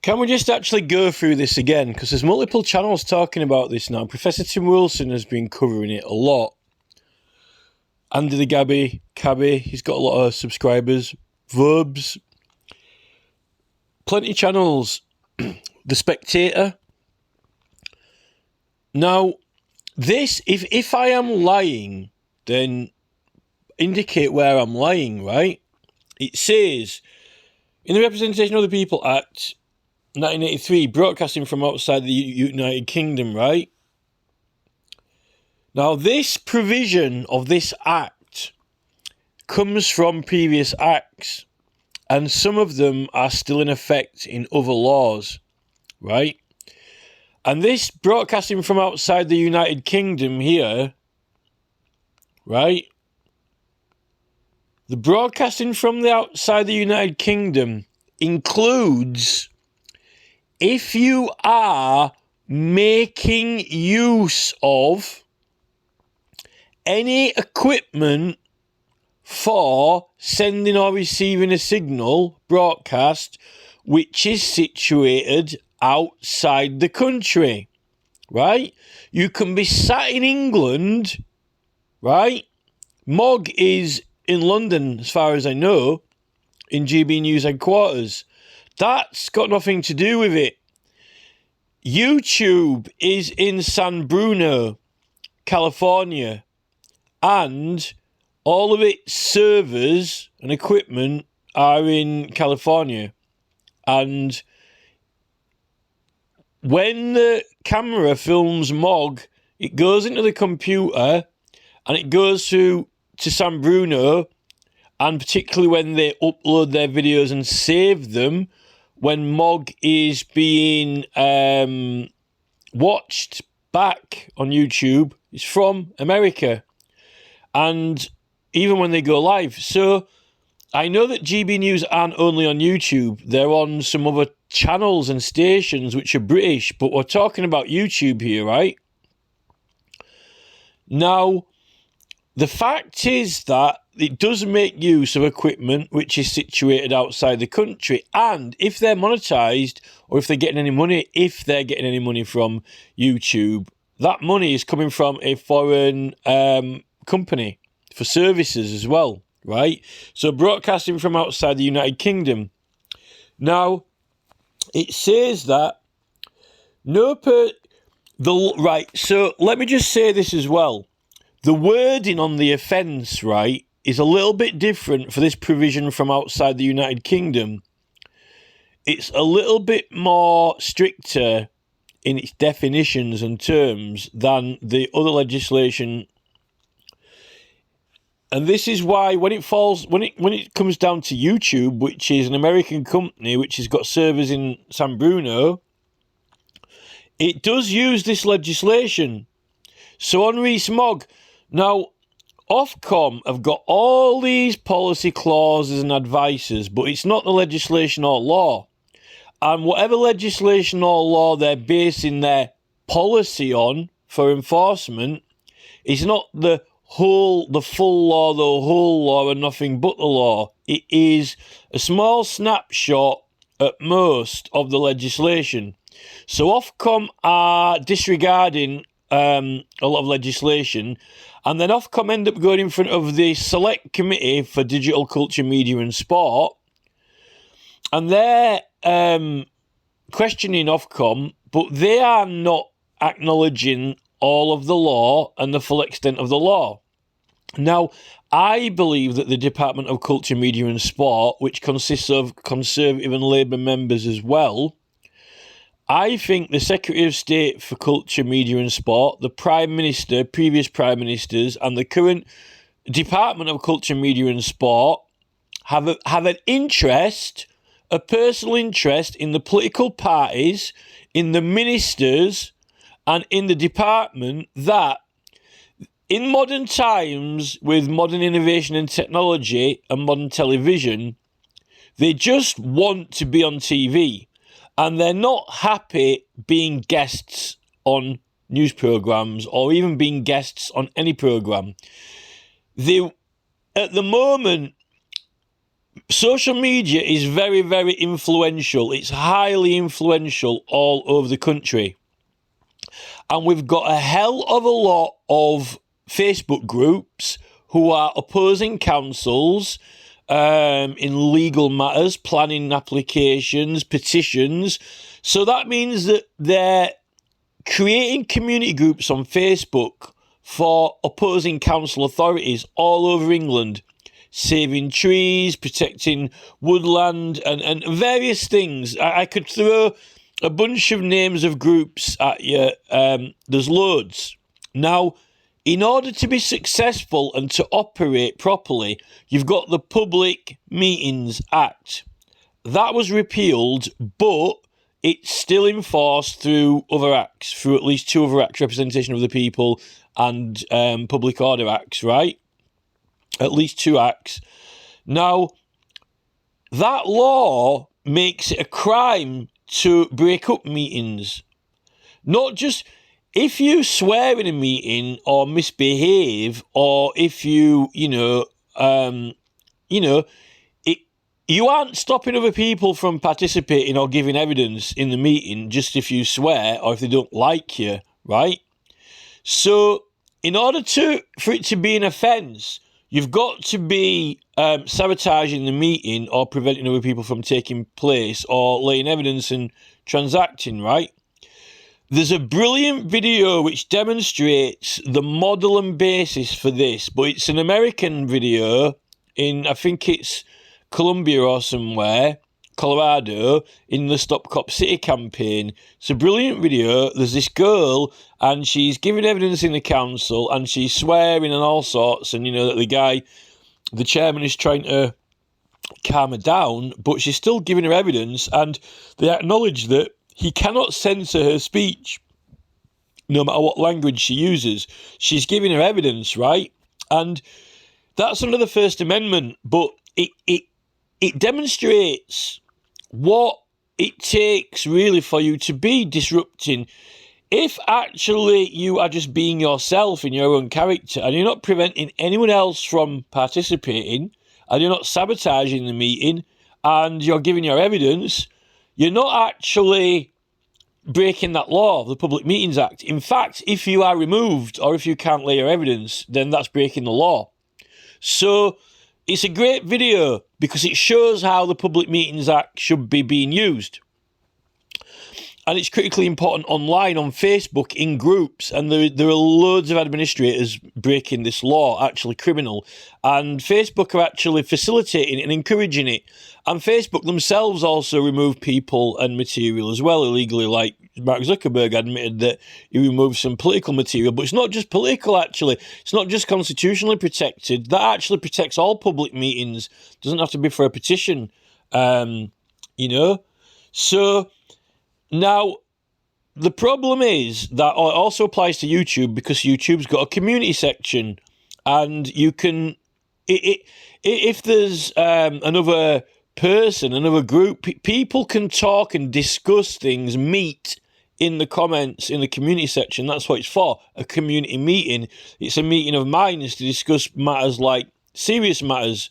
Can we just actually go through this again? Because there's multiple channels talking about this now. Professor Tim Wilson has been covering it a lot. Andy the Cabby, he's got a lot of subscribers. Verbs. Plenty of channels. The Spectator. Now, this, if I am lying, then indicate where I'm lying, right? It says, in the Representation of the People Act, 1983, broadcasting from outside the United Kingdom, right? Now, this provision of this act comes from previous acts, and some of them are still in effect in other laws, right? And this broadcasting from outside the United Kingdom here, right? The broadcasting from the outside the United Kingdom includes if you are making use of any equipment for sending or receiving a signal broadcast which is situated outside the country, right? You can be sat in England, right? Mogg is in London, as far as I know, in GB News headquarters. That's got nothing to do with it. YouTube is in San Bruno, California, and all of its servers and equipment are in California. And when the camera films Mogg, it goes into the computer and it goes to San Bruno, and particularly when they upload their videos and save them, when Mogg is being watched back on YouTube, it's from America. And even when they go live. So I know that GB News aren't only on YouTube, they're on some other channels and stations which are British, but we're talking about YouTube here, right? Now, the fact is that it does make use of equipment which is situated outside the country, and if they're monetized, or if they're getting any money, from YouTube, that money is coming from a foreign company for services as well, right? So broadcasting from outside the United Kingdom. Now, it says that so let me just say this as well. The wording on the offence, right, is a little bit different for this provision from outside the United Kingdom. It's a little bit more stricter in its definitions and terms than the other legislation. And this is why when it comes down to YouTube, which is an American company which has got servers in San Bruno, it does use this legislation. So on Rees Mogg, now, Ofcom have got all these policy clauses and advices, but it's not the legislation or law. And whatever legislation or law they're basing their policy on for enforcement is not the full law, the whole law, and nothing but the law. It is a small snapshot at most of the legislation. So Ofcom are disregarding a lot of legislation, and then Ofcom end up going in front of the Select Committee for Digital Culture, Media and Sport, and they're questioning Ofcom, but they are not acknowledging all of the law and the full extent of the law. Now, I believe that the Department of Culture, Media and Sport, which consists of Conservative and Labour members as well, I think the Secretary of State for Culture, Media and Sport, the Prime Minister, previous Prime Ministers, and the current Department of Culture, Media and Sport have an interest, a personal interest in the political parties, in the ministers, and in the department that in modern times, with modern innovation and technology and modern television, they just want to be on TV. And they're not happy being guests on news programmes or even being guests on any programme. At the moment, social media is very, very influential. It's highly influential all over the country. And we've got a hell of a lot of Facebook groups who are opposing councils in legal matters, planning applications, petitions. So that means that they're creating community groups on Facebook for opposing council authorities all over England, saving trees, protecting woodland, and various things. I could throw a bunch of names of groups at you. There's loads. Now, in order to be successful and to operate properly, you've got the Public Meetings Act. That was repealed, but it's still enforced through other acts, through at least 2 other acts, Representation of the People and Public Order Acts, right? At least 2 acts. Now, that law makes it a crime to break up meetings. Not just if you swear in a meeting or misbehave, or if you you aren't stopping other people from participating or giving evidence in the meeting just if you swear or if they don't like you, right? So, in order for it to be an offence, you've got to be sabotaging the meeting or preventing other people from taking place or laying evidence and transacting, right? There's a brilliant video which demonstrates the model and basis for this, but it's an American video in, I think it's Columbia or somewhere, Colorado, in the Stop Cop City campaign. It's a brilliant video. There's this girl and she's giving evidence in the council and she's swearing and all sorts, and that the chairman is trying to calm her down, but she's still giving her evidence, and they acknowledge that he cannot censor her speech no matter what language she uses. She's giving her evidence, right? And that's under the First Amendment, but it demonstrates what it takes really for you to be disrupting. If actually you are just being yourself in your own character and you're not preventing anyone else from participating and you're not sabotaging the meeting and you're giving your evidence, you're not actually breaking that law, the Public Meetings Act. In fact, if you are removed or if you can't lay your evidence, then that's breaking the law. So it's a great video because it shows how the Public Meetings Act should be being used. And it's critically important online, on Facebook, in groups. And there are loads of administrators breaking this law, actually criminal. And Facebook are actually facilitating it and encouraging it. And Facebook themselves also remove people and material as well illegally. Like Mark Zuckerberg admitted that he removed some political material. But it's not just political, actually. It's not just constitutionally protected. That actually protects all public meetings. It doesn't have to be for a petition, So now, the problem is that it also applies to YouTube because YouTube's got a community section, and you can, if there's another person, another group, people can talk and discuss things, meet in the comments in the community section. That's what it's for, a community meeting. It's a meeting of minds to discuss matters like serious matters.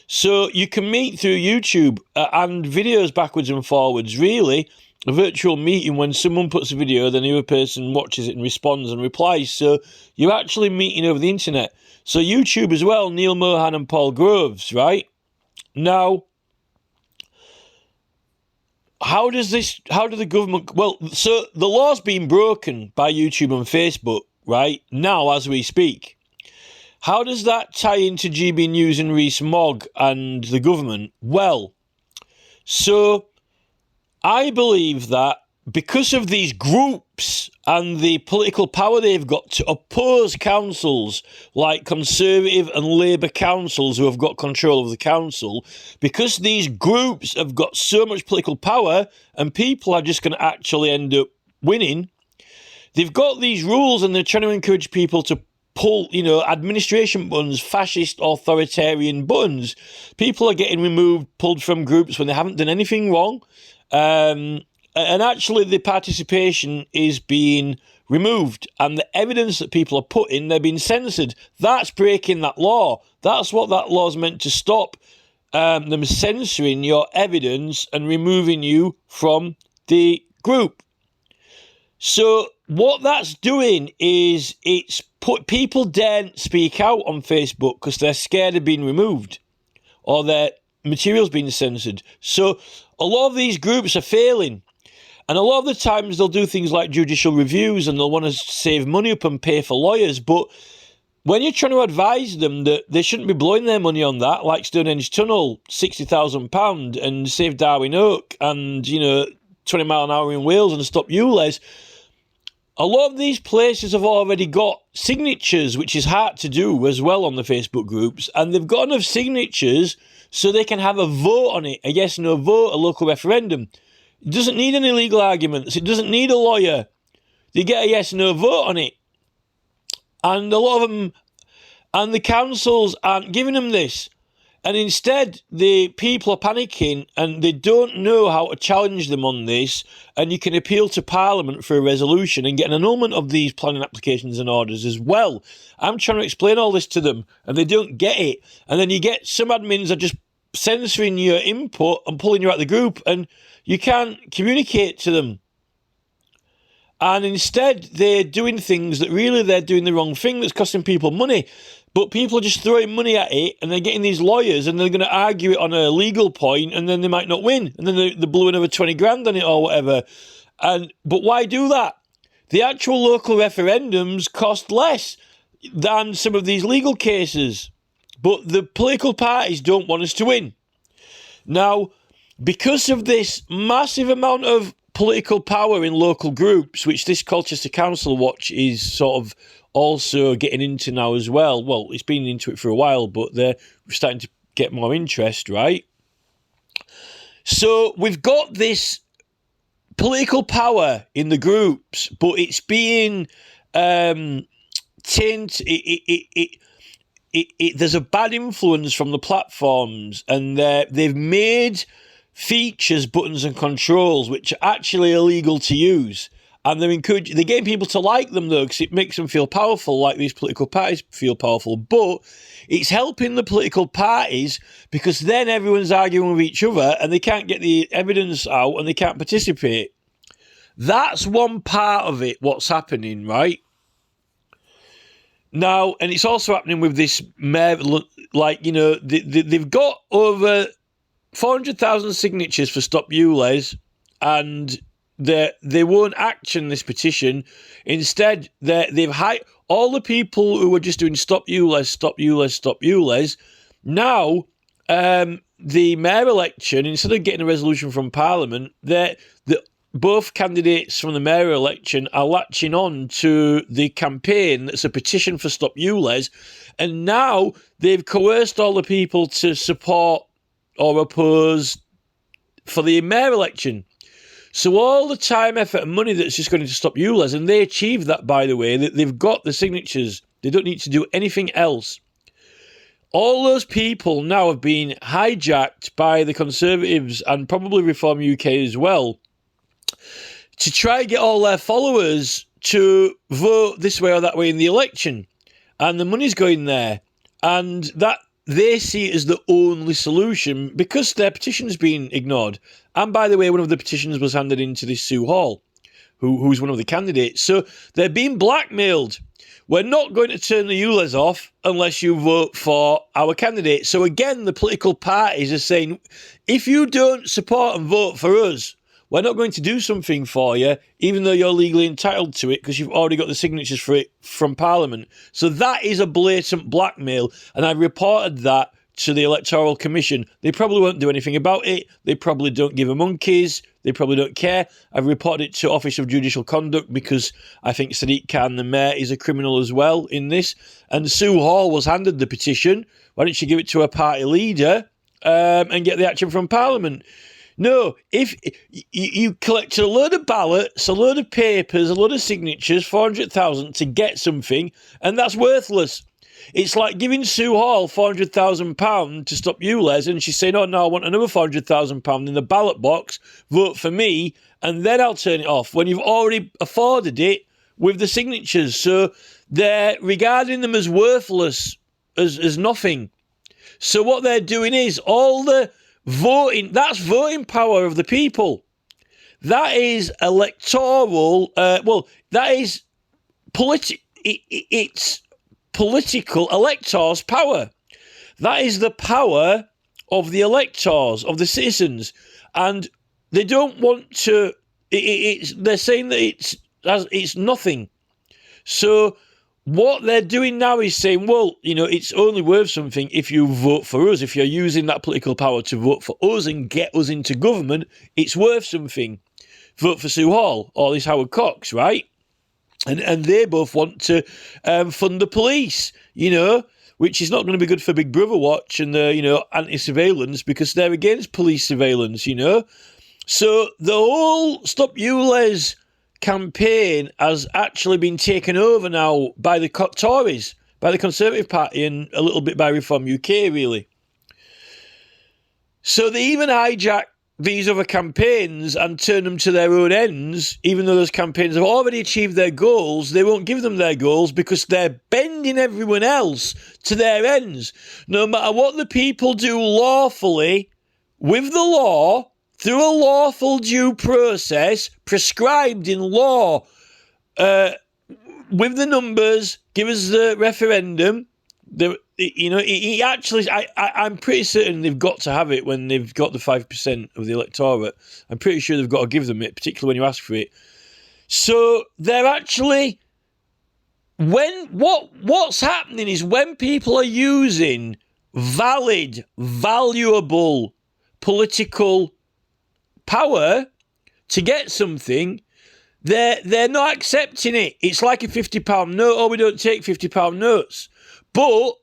So you can meet through YouTube and videos backwards and forwards, really. A virtual meeting, when someone puts a video, then the other person watches it and responds and replies. So you're actually meeting over the internet. So YouTube as well, Neil Mohan and Paul Groves, right? Now, how do the government, so the law's being broken by YouTube and Facebook, right? Now, as we speak. How does that tie into GB News and Rees Mogg and the government? Well, so I believe that because of these groups and the political power they've got to oppose councils like Conservative and Labour councils who have got control of the council, because these groups have got so much political power and people are just going to actually end up winning, they've got these rules and they're trying to encourage people to pull, administration buttons, fascist, authoritarian buttons. People are getting removed, pulled from groups when they haven't done anything wrong. And actually the participation is being removed, and the evidence that people are putting, they're being censored. That's breaking that law. That's what that law's meant to stop. them censoring your evidence and removing you from the group. So what that's doing is it's put people daren't speak out on Facebook because they're scared of being removed or their material's being censored. So a lot of these groups are failing. And a lot of the times they'll do things like judicial reviews and they'll want to save money up and pay for lawyers. But when you're trying to advise them that they shouldn't be blowing their money on that, like Stonehenge Tunnel, £60,000, and Save Darwin Oak, and, 20 mile an hour in Wales and Stop ULEZ, a lot of these places have already got signatures, which is hard to do as well on the Facebook groups, and they've got enough signatures so they can have a vote on it, a yes-no vote, a local referendum. It doesn't need any legal arguments. It doesn't need a lawyer. They get a yes-no vote on it. And a lot of them, and the councils aren't giving them this. And instead, the people are panicking and they don't know how to challenge them on this. And you can appeal to Parliament for a resolution and get an annulment of these planning applications and orders as well. I'm trying to explain all this to them and they don't get it. And then you get some admins that are just censoring your input and pulling you out of the group and you can't communicate to them. And instead, they're doing things that really they're doing the wrong thing that's costing people money. But people are just throwing money at it and they're getting these lawyers and they're going to argue it on a legal point and then they might not win. And then they blew another 20 grand on it or whatever. But why do that? The actual local referendums cost less than some of these legal cases. But the political parties don't want us to win. Now, because of this massive amount of political power in local groups, which this Colchester Council Watch is sort of also getting into now as well. Well, it's been into it for a while, but they're starting to get more interest, right? So we've got this political power in the groups, but it's being tainted. There's a bad influence from the platforms, and they've made features, buttons and controls which are actually illegal to use. And they're getting people to like them, though, because it makes them feel powerful, like these political parties feel powerful. But it's helping the political parties because then everyone's arguing with each other and they can't get the evidence out and they can't participate. That's one part of it, what's happening, right? Now, and it's also happening with this mayor, like, they've got over 400,000 signatures for Stop ULEZ, and they won't action this petition. Instead, they've hired all the people who were just doing Stop ULEZ, Stop ULEZ, Stop ULEZ. Now, the mayor election, instead of getting a resolution from Parliament, both candidates from the mayor election are latching on to the campaign that's a petition for Stop ULEZ, and now they've coerced all the people to support or oppose for the mayor election. So all the time, effort and money that's just going to Stop ULEZ, and they achieved that, by the way, that they've got the signatures. They don't need to do anything else. All those people now have been hijacked by the Conservatives and probably Reform UK as well to try and get all their followers to vote this way or that way in the election. And the money's going there. And that they see it as the only solution because their petition's been ignored. And by the way, one of the petitions was handed in to this Sue Hall, who's one of the candidates. So they're being blackmailed. We're not going to turn the ULEZ off unless you vote for our candidate. So again, the political parties are saying, if you don't support and vote for us, we're not going to do something for you, even though you're legally entitled to it because you've already got the signatures for it from Parliament. So that is a blatant blackmail, and I reported that to the Electoral Commission. They probably won't do anything about it. They probably don't give a monkeys. They probably don't care. I've reported it to Office of Judicial Conduct because I think Sadiq Khan, the mayor, is a criminal as well in this. And Sue Hall was handed the petition. Why don't she give it to her party leader and get the action from Parliament? No, if you collect a load of ballots, a load of papers, a load of signatures, 400,000 to get something, and that's worthless. It's like giving Sue Hall £400,000 to Stop ULEZ, and she's saying, oh, no, I want another £400,000 in the ballot box, vote for me, and then I'll turn it off, when you've already afforded it with the signatures. So they're regarding them as worthless, as nothing. So what they're doing is all the voting, that's voting power of the people. That is electoral, that is it's political electors' power. That is the power of the electors, of the citizens. And they don't want to, they're saying that it's nothing. So what they're doing now is saying, well, it's only worth something if you vote for us. If you're using that political power to vote for us and get us into government, it's worth something. Vote for Sue Hall or this Howard Cox, right? And they both want to fund the police, which is not going to be good for Big Brother Watch and the, anti-surveillance, because they're against police surveillance, So the whole Stop ULEZ campaign has actually been taken over now by the Tories, by the Conservative Party, and a little bit by Reform UK, really. So they even hijack these other campaigns and turn them to their own ends. Even though those campaigns have already achieved their goals, they won't give them their goals because they're bending everyone else to their ends. No matter what the people do lawfully, with the law, through a lawful due process, prescribed in law, with the numbers, give us the referendum. I'm pretty certain they've got to have it when they've got the 5% of the electorate. I'm pretty sure they've got to give them it, particularly when you ask for it. So they're actually, what's happening is when people are using valid, valuable political power to get something, they're not accepting it. It's like a £50 note. Oh, we don't take £50 notes. But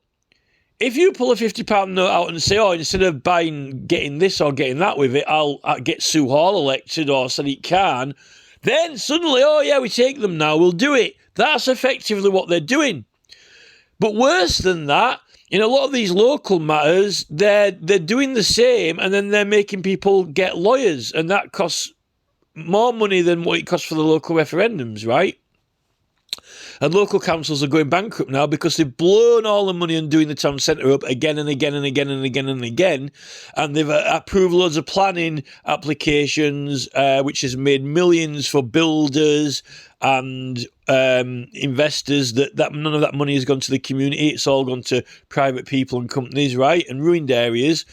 if you pull a £50 note out and say, oh, instead of getting this or getting that with it, I'll get Sue Hall elected or Sadiq Khan, then suddenly, oh yeah, we take them now, we'll do it. That's effectively what they're doing. But worse than that, in a lot of these local matters, they're doing the same, and then they're making people get lawyers, and that costs more money than what it costs for the local referendums, right? And local councils are going bankrupt now because they've blown all the money on doing the town centre up again and again and again and again and again. And they've approved loads of planning applications, which has made millions for builders and investors. That none of that money has gone to the community. It's all gone to private people and companies, right? And ruined areas.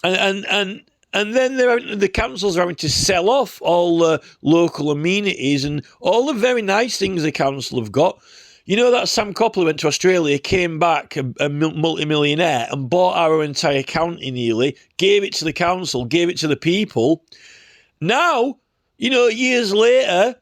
And then the councils are having to sell off all the local amenities and all the very nice things the council have got. You know that Sam Copley went to Australia, came back a multi-millionaire and bought our entire county nearly, gave it to the council, gave it to the people. Now, years later,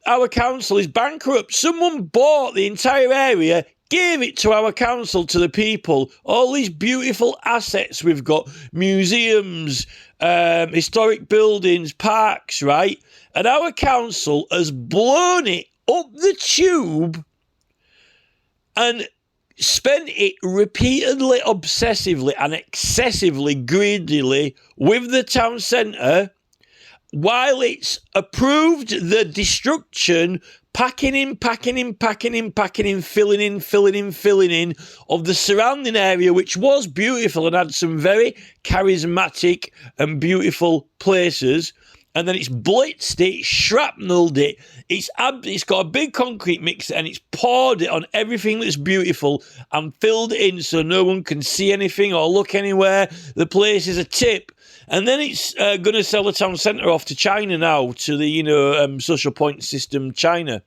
our council is bankrupt. Someone bought the entire area, gave it to our council, to the people. All these beautiful assets we've got, museums, historic buildings, parks, right? And our council has blown it up the tube and spent it repeatedly, obsessively and excessively greedily with the town centre, while it's approved the destruction, packing in, filling in of the surrounding area, which was beautiful and had some very charismatic and beautiful places. And then it's blitzed it, shrapnelled it. It's got a big concrete mixer and it's poured it on everything that's beautiful and filled it in so no one can see anything or look anywhere. The place is a tip. And then it's going to sell the town centre off to China now, to the, social point system China,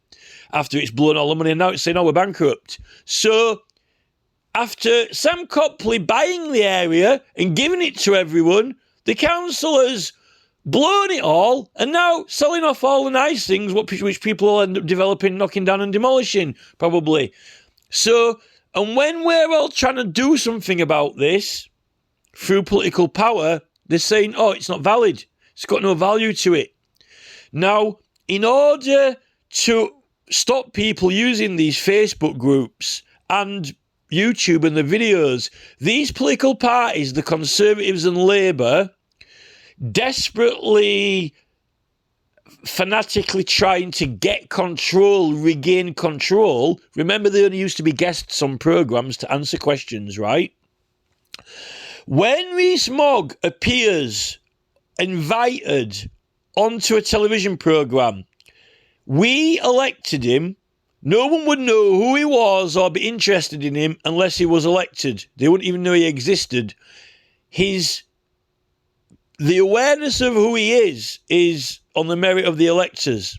after it's blown all the money. And now it's saying, oh, we're bankrupt. So after Sam Copley buying the area and giving it to everyone, the council has blown it all and now selling off all the nice things, which people will end up developing, knocking down and demolishing, probably. So, and when we're all trying to do something about this through political power, they're saying, oh, it's not valid. It's got no value to it. Now, in order to stop people using these Facebook groups and YouTube and the videos, these political parties, the Conservatives and Labour, desperately, fanatically trying to get control, regain control. Remember, they only used to be guests on programmes to answer questions, right? When Rees Mogg appears invited onto a television programme, we elected him. No one would know who he was or be interested in him unless he was elected. They wouldn't even know he existed. The awareness of who he is on the merit of the electors.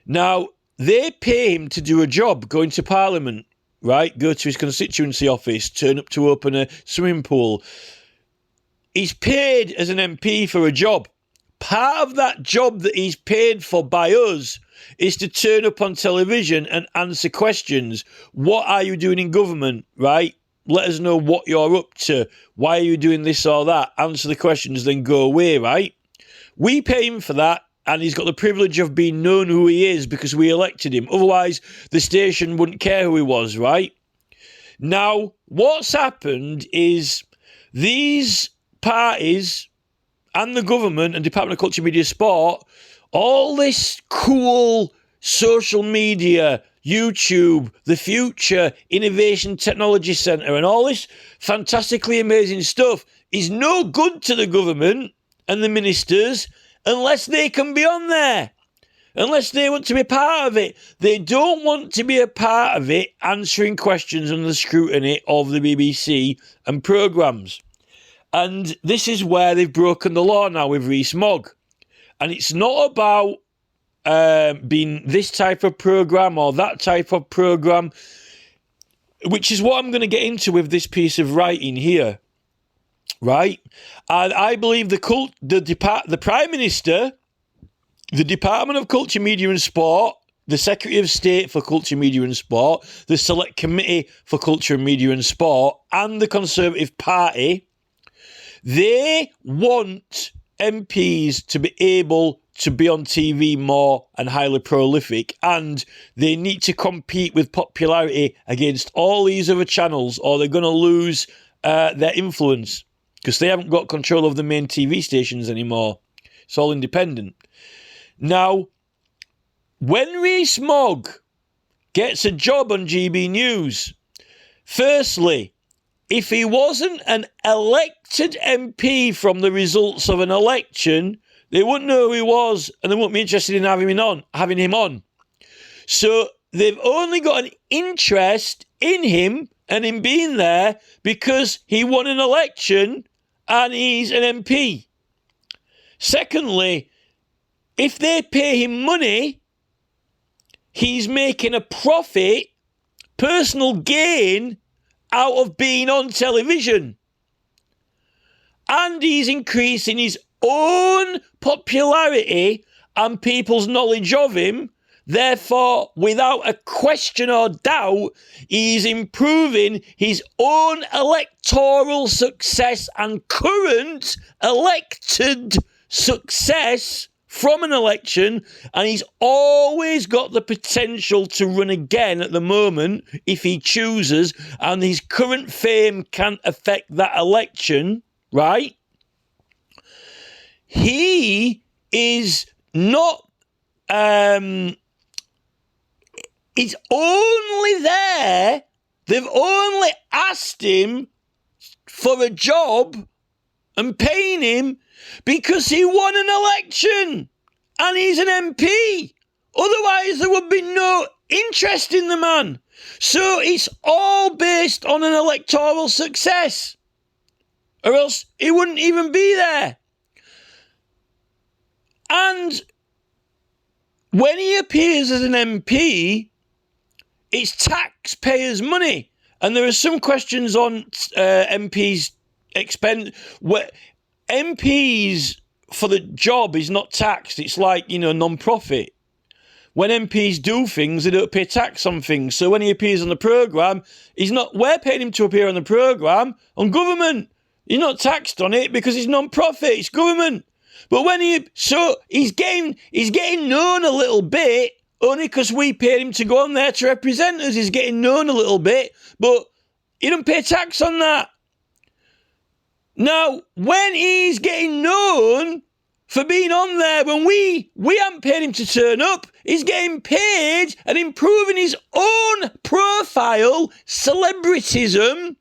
Now, they pay him to do a job, go into Parliament, right? Go to his constituency office, turn up to open a swimming pool. He's paid as an MP for a job. Part of that job that he's paid for by us is to turn up on television and answer questions. What are you doing in government, right? Let us know what you're up to. Why are you doing this or that? Answer the questions, then go away, right? We pay him for that, and he's got the privilege of being known who he is because we elected him. Otherwise, the station wouldn't care who he was, right? Now, what's happened is these parties and the government and Department of Culture, Media, Sport, all this cool social media, YouTube, the future, Innovation Technology Centre, and all this fantastically amazing stuff is no good to the government and the ministers unless they can be on there, unless they want to be part of it. They don't want to be a part of it answering questions under the scrutiny of the BBC and programmes. And this is where they've broken the law now with Rees Mogg. And it's not about being this type of programme or that type of programme, which is what I'm going to get into with this piece of writing here, right? And I believe the Prime Minister, the Department of Culture, Media and Sport, the Secretary of State for Culture, Media and Sport, the Select Committee for Culture, Media and Sport, and the Conservative Party, they want MPs to be able to be on TV more and highly prolific, and they need to compete with popularity against all these other channels or they're going to lose their influence because they haven't got control of the main TV stations anymore. It's all independent. Now, when Rees Mogg gets a job on GB News, firstly, if he wasn't an elected MP from the results of an election, they wouldn't know who he was and they wouldn't be interested in having him on. So they've only got an interest in him and him being there because he won an election and he's an MP. Secondly, if they pay him money, he's making a profit, personal gain, out of being on television. And he's increasing his own popularity and people's knowledge of him. Therefore, without a question or doubt, he's improving his own electoral success and current elected success from an election, and he's always got the potential to run again at the moment if he chooses, and his current fame can affect that election, right? He is not, he's only there, they've only asked him for a job and paying him because he won an election and he's an MP. Otherwise, there would be no interest in the man. So it's all based on an electoral success, or else he wouldn't even be there. And when he appears as an MP, it's taxpayers' money. And there are some questions on MPs' expense. MPs for the job is not taxed. It's like, non-profit. When MPs do things, they don't pay tax on things. So when he appears on the programme, we're paying him to appear on the programme on government. He's not taxed on it because it's non-profit, it's government. But he's getting known a little bit only because we paid him to go on there to represent us. He's getting known a little bit, but he don't pay tax on that. Now, when he's getting known for being on there, when we haven't paid him to turn up, he's getting paid and improving his own profile, celebritism,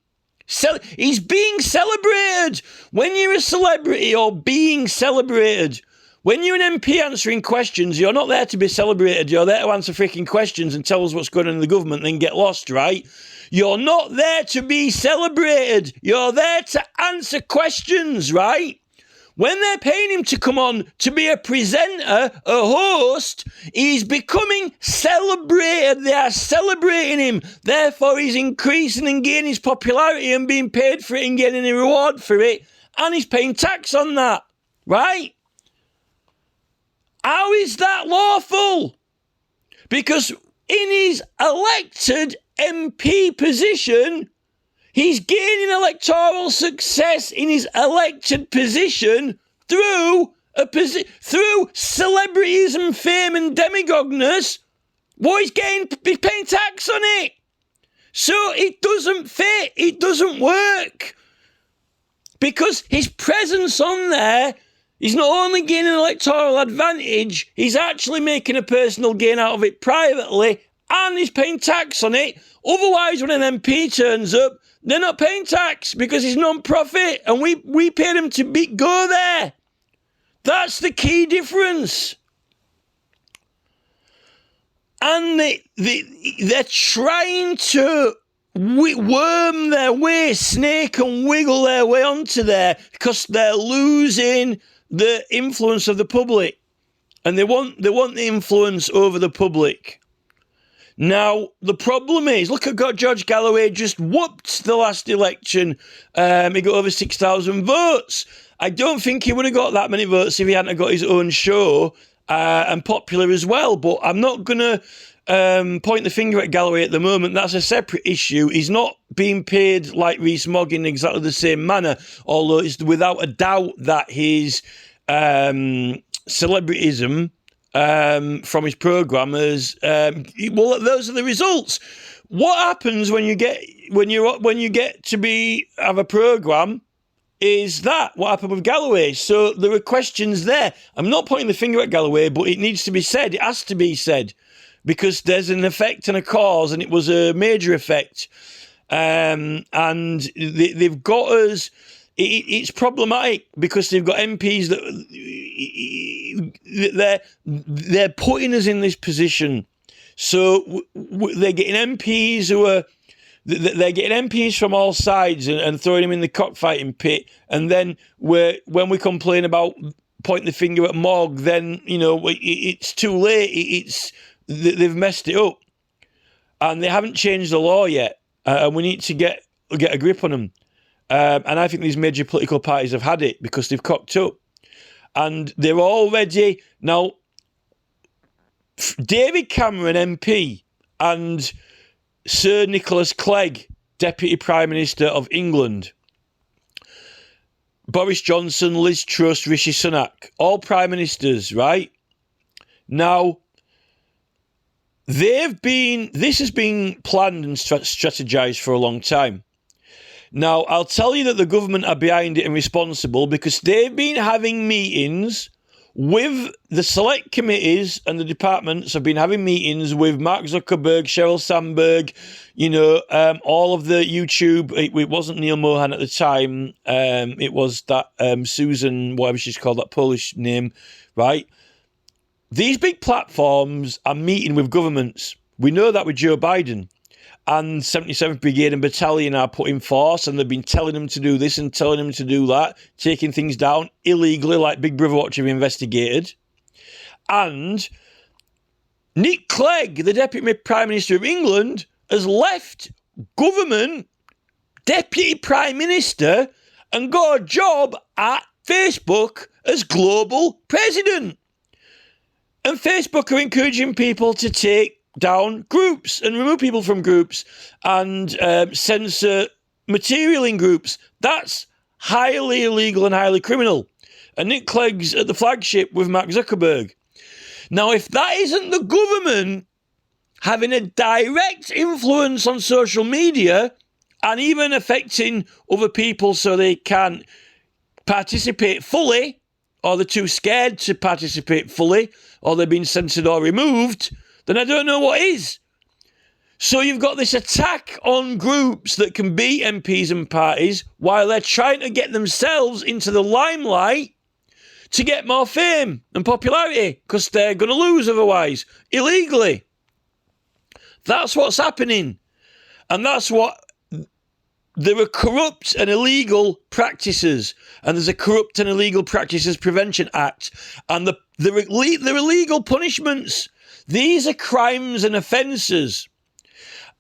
He's being celebrated. When you're a celebrity, you're being celebrated. When you're an MP answering questions, you're not there to be celebrated. You're there to answer freaking questions and tell us what's going on in the government and then get lost, right? You're not there to be celebrated. You're there to answer questions, right? When they're paying him to come on to be a presenter, a host, he's becoming celebrated. They are celebrating him. Therefore, he's increasing and gaining his popularity and being paid for it and getting a reward for it. And he's paying tax on that, right? How is that lawful? Because in his elected MP position, he's gaining electoral success in his elected position through celebrityism, fame, and demagogueness. What he's paying tax on it. So it doesn't fit. It doesn't work. Because his presence on there, he's not only gaining electoral advantage, he's actually making a personal gain out of it privately, and he's paying tax on it. Otherwise, when an MP turns up, they're not paying tax because it's non-profit, and we pay them to go there. That's the key difference. And they're trying to worm their way, snake and wiggle their way onto there because they're losing the influence of the public, and they want the influence over the public. Now, the problem is, look at George Galloway just whooped the last election. He got over 6,000 votes. I don't think he would have got that many votes if he hadn't got his own show and popular as well. But I'm not going to point the finger at Galloway at the moment. That's a separate issue. He's not being paid like Rees Mogg in exactly the same manner, although it's without a doubt that his celebrityism from his programmers, well, those are the results. What happens when you get to have a program is that what happened with Galloway. So there are questions there. I'm not pointing the finger at Galloway, but it needs to be said. It has to be said because there's an effect and a cause, and it was a major effect. And they've got us. It's problematic because they've got MPs that they're putting us in this position. So they're getting MPs they're getting MPs from all sides and throwing them in the cockfighting pit. And then when we complain about pointing the finger at Mogg, then it's too late. They've messed it up, and they haven't changed the law yet. And we need to get a grip on them. And I think these major political parties have had it because they've cocked up. And they're already... Now, David Cameron, MP, and Sir Nick Clegg, Deputy Prime Minister of England, Boris Johnson, Liz Truss, Rishi Sunak, all Prime Ministers, right? Now, this has been planned and strategized for a long time. Now, I'll tell you that the government are behind it and responsible because they've been having meetings with the select committees, and the departments have been having meetings with Mark Zuckerberg, Sheryl Sandberg, all of the YouTube. It wasn't Neil Mohan at the time. It was that Susan, whatever she's called, that Polish name, right? These big platforms are meeting with governments. We know that with Joe Biden. And 77th Brigade and Battalion are put in force, and they've been telling them to do this and telling them to do that, taking things down illegally, like Big Brother Watch have investigated. And Nick Clegg, the Deputy Prime Minister of England, has left government, Deputy Prime Minister, and got a job at Facebook as Global President. And Facebook are encouraging people to take down groups and remove people from groups and censor material in groups. That's highly illegal and highly criminal. And Nick Clegg's at the flagship with Mark Zuckerberg. Now, if that isn't the government having a direct influence on social media and even affecting other people so they can participate fully, or they're too scared to participate fully, or they're being censored or removed, then I don't know what is. So you've got this attack on groups that can be MPs and parties while they're trying to get themselves into the limelight to get more fame and popularity because they're going to lose otherwise, illegally. That's what's happening. And that's what... There are corrupt and illegal practices, and there's a Corrupt and Illegal Practices Prevention Act, and there are illegal punishments. These are crimes and offences.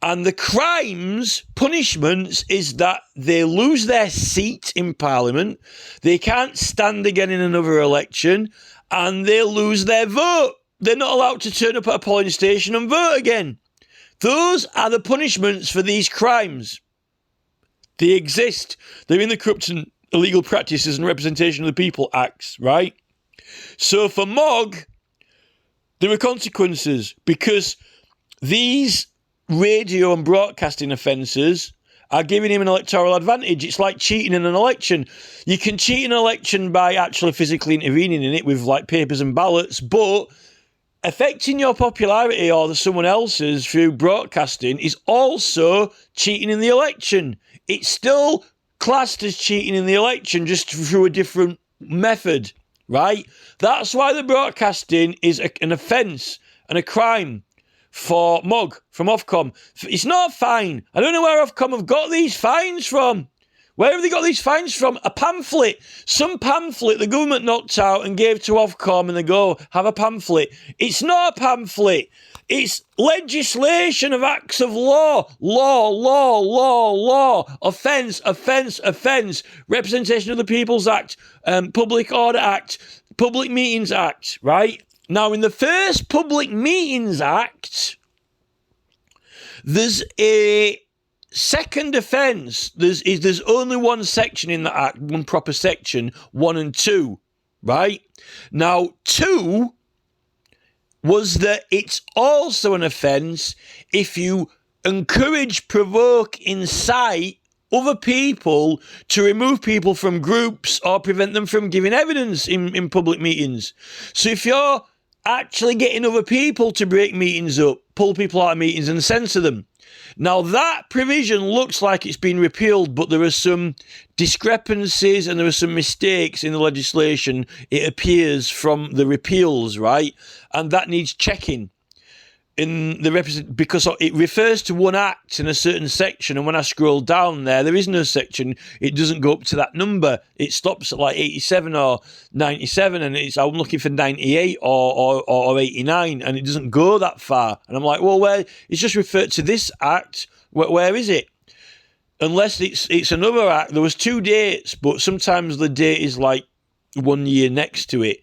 And the crimes, punishments, is that they lose their seat in Parliament, they can't stand again in another election, and they lose their vote. They're not allowed to turn up at a polling station and vote again. Those are the punishments for these crimes. They exist. They're in the Corrupt and Illegal Practices and Representation of the People Acts, right? So for Mogg, there are consequences because these radio and broadcasting offences are giving him an electoral advantage. It's like cheating in an election. You can cheat in an election by actually physically intervening in it with like papers and ballots, but affecting your popularity or someone else's through broadcasting is also cheating in the election. It's still classed as cheating in the election, just through a different method, right? That's why the broadcasting is an offence and a crime for Mogg from Ofcom. It's not a fine. I don't know where Ofcom have got these fines from. Where have they got these fines from? A pamphlet. Some pamphlet the government knocked out and gave to Ofcom and they go, have a pamphlet. It's not a pamphlet. It's legislation of acts of law. Law. Offence. Representation of the People's Act. Public Order Act. Public Meetings Act, right? Now, in the first Public Meetings Act, there's a second offence. There's only one section in the Act, one proper section, 1 and 2, right? Now, 2 was that it's also an offence if you encourage, provoke, incite other people to remove people from groups or prevent them from giving evidence in public meetings. So if you're actually getting other people to break meetings up, pull people out of meetings and censor them. Now that provision looks like it's been repealed, but there are some discrepancies and there are some mistakes in the legislation, it appears, from the repeals, right? And that needs checking in the because it refers to one act in a certain section, and when I scroll down there is no section. It doesn't go up to that number. It stops at like 87 or 97, and I'm looking for 98 or 89, and it doesn't go that far. And I'm like, well, where it's just referred to this act. Where is it? Unless it's another act. There was 2 dates, but sometimes the date is like 1 year next to it.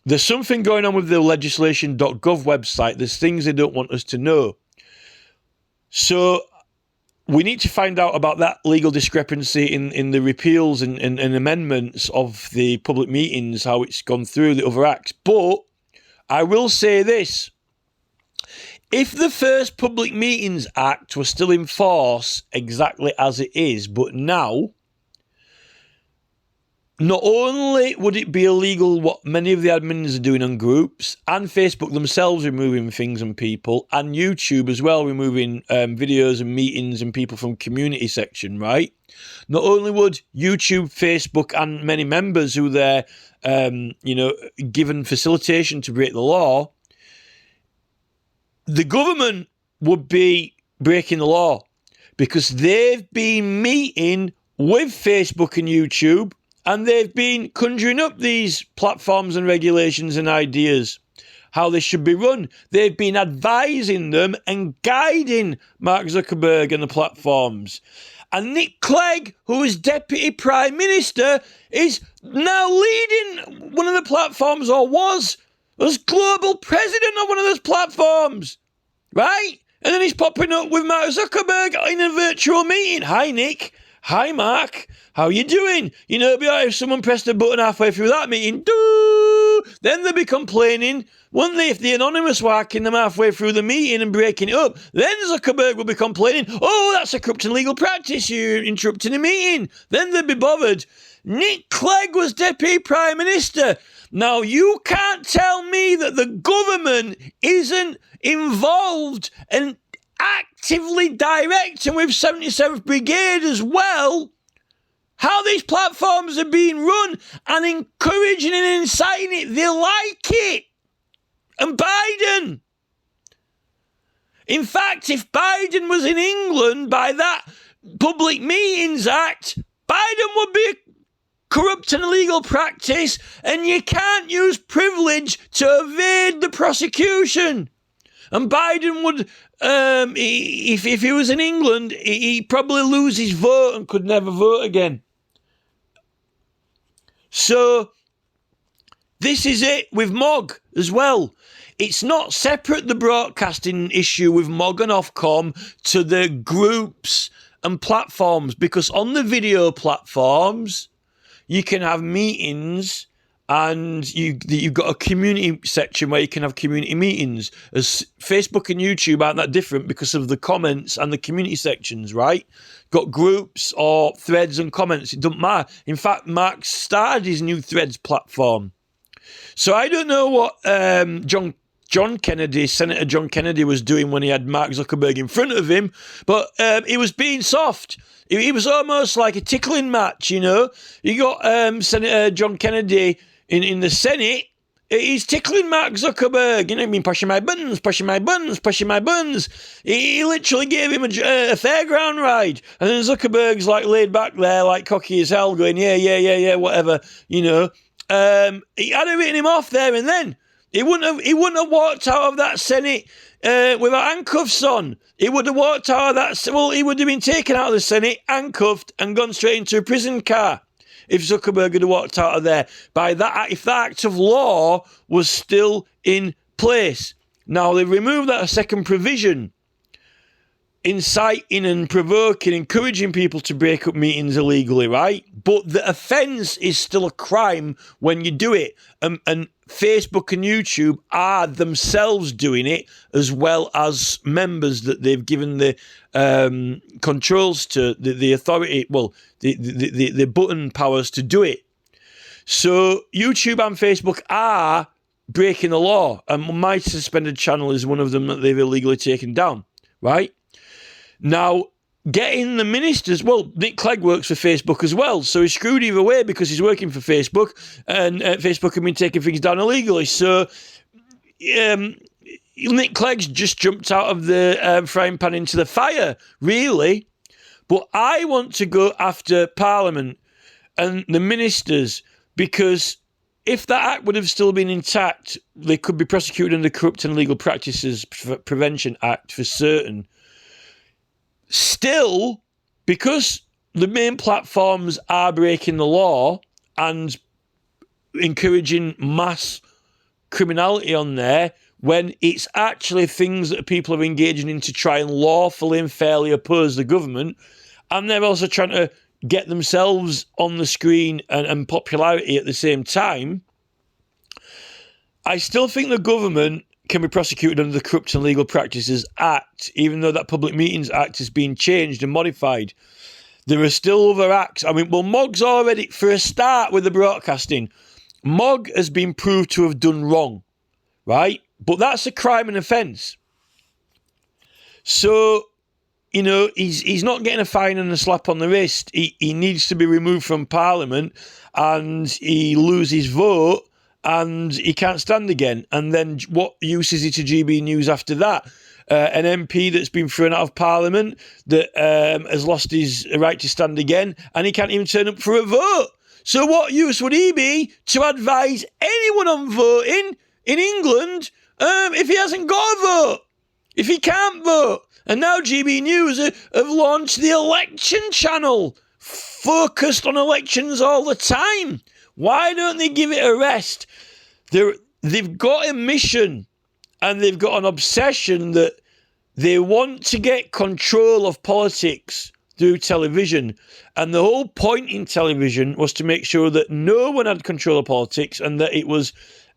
There's something going on with the legislation.gov website. There's things they don't want us to know. So we need to find out about that legal discrepancy in the repeals and amendments of the public meetings, how it's gone through the other acts. But I will say this. If the first Public Meetings Act was still in force exactly as it is, but now, not only would it be illegal what many of the admins are doing on groups, and Facebook themselves removing things and people, and YouTube as well removing videos and meetings and people from community section, right? Not only would YouTube, Facebook, and many members who they're, given facilitation to break the law, the government would be breaking the law because they've been meeting with Facebook and YouTube, and they've been conjuring up these platforms and regulations and ideas, how they should be run. They've been advising them and guiding Mark Zuckerberg and the platforms. And Nick Clegg, who is Deputy Prime Minister, is now leading one of the platforms, or was global president of one of those platforms, right? And then he's popping up with Mark Zuckerberg in a virtual meeting. Hi, Nick. Hi, Mark. How you doing? You know, it'd be alright if someone pressed a button halfway through that meeting. Then they'd be complaining, wouldn't they, if the anonymous were hacking them halfway through the meeting and breaking it up. Then Zuckerberg would be complaining, oh, that's a corrupt and legal practice, you're interrupting a meeting. Then they'd be bothered. Nick Clegg was Deputy Prime Minister. Now, you can't tell me that the government isn't involved and actively directing with 77th Brigade as well how these platforms are being run and encouraging and inciting it. They like it. And Biden. In fact, if Biden was in England by that Public Meetings Act, Biden would be a corrupt and illegal practice, and you can't use privilege to evade the prosecution. And Biden would, if he was in England, he'd probably lose his vote and could never vote again. So, this is it with Mogg as well. It's not separate, the broadcasting issue with Mogg and Ofcom, to the groups and platforms, because on the video platforms, you can have meetings and you've got a community section where you can have community meetings. As Facebook and YouTube aren't that different because of the comments and the community sections, right? Got groups or threads and comments. It doesn't matter. In fact, Mark started his new threads platform. So I don't know what John Kennedy, Senator John Kennedy, was doing when he had Mark Zuckerberg in front of him, but he was being soft. It was almost like a tickling match, you know. You got Senator John Kennedy in the Senate. He's tickling Mark Zuckerberg, you know what I mean? Pushing my buttons, pushing my buttons, pushing my buttons. He literally gave him a fairground ride. And then Zuckerberg's like laid back there, like cocky as hell, going, yeah, whatever, you know. He had written him off there and then. He wouldn't have walked out of that Senate without handcuffs on. He would have walked out of that. Well, he would have been taken out of the Senate, handcuffed, and gone straight into a prison car if Zuckerberg had walked out of there. By that, if that act of law was still in place. Now they've removed that second provision, inciting and provoking, encouraging people to break up meetings illegally, right? But the offence is still a crime when you do it. And Facebook and YouTube are themselves doing it, as well as members that they've given the controls to, the authority, well, the button powers to do it. So YouTube and Facebook are breaking the law. And my suspended channel is one of them that they've illegally taken down, right? Now, getting the ministers, well, Nick Clegg works for Facebook as well, so he's screwed either way because he's working for Facebook, and Facebook have been taking things down illegally. So Nick Clegg's just jumped out of the frying pan into the fire, really. But I want to go after Parliament and the ministers, because if that act would have still been intact, they could be prosecuted under Corrupt and Illegal Practices Prevention Act for certain. Still, because the main platforms are breaking the law and encouraging mass criminality on there, when it's actually things that people are engaging in to try and lawfully and fairly oppose the government, and they're also trying to get themselves on the screen and popularity at the same time, I still think the government can be prosecuted under the Corrupt and Legal Practices Act, even though that Public Meetings Act has been changed and modified. There are still other acts. I mean, well, Mogg's already, for a start with the broadcasting, Mogg has been proved to have done wrong, right? But that's a crime and offence. So, you know, he's not getting a fine and a slap on the wrist. He needs to be removed from Parliament, and he loses his vote, and he can't stand again. And then what use is he to GB News after that? An MP that's been thrown out of Parliament, that has lost his right to stand again, and he can't even turn up for a vote. So what use would he be to advise anyone on voting in England if he hasn't got a vote? If he can't vote? And now GB News have launched the election channel, focused on elections all the time. Why don't they give it a rest? They've got a mission, and they've got an obsession that they want to get control of politics through television. And the whole point in television was to make sure that no one had control of politics and that it was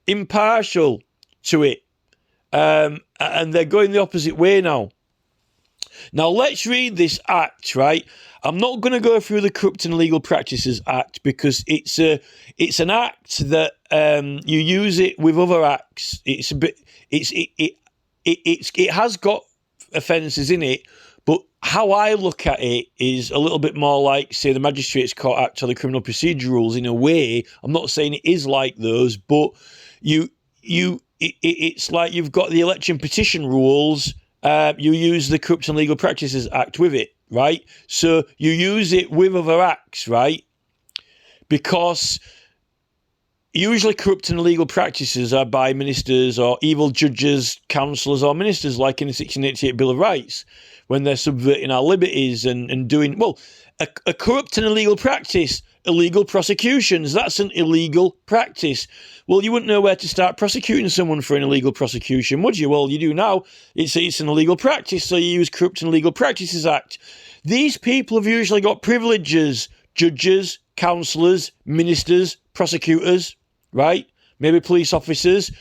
impartial to it. And they're going the opposite way now. Now, let's read this act, right? I'm not going to go through the Corrupt and Legal Practices Act, because it's an act that you use it with other acts. It has got offences in it, but how I look at it is a little bit more like, say, the Magistrates Court Act or the Criminal Procedure Rules in a way. I'm not saying it is like those, but it's like you've got the election petition rules. You use the Corrupt and Legal Practices Act with it, right? So you use it with other acts, right? Because usually corrupt and illegal practices are by ministers or evil judges, councillors or ministers, like in the 1688 Bill of Rights, when they're subverting our liberties and doing, well, a corrupt and illegal practice, illegal prosecutions, that's an illegal practice. Well, you wouldn't know where to start prosecuting someone for an illegal prosecution, would you? Well, you do now. It's an illegal practice, so you use Corrupt and Legal Practices Act. These people have usually got privileges, judges, councillors, ministers, prosecutors, right? Maybe police officers.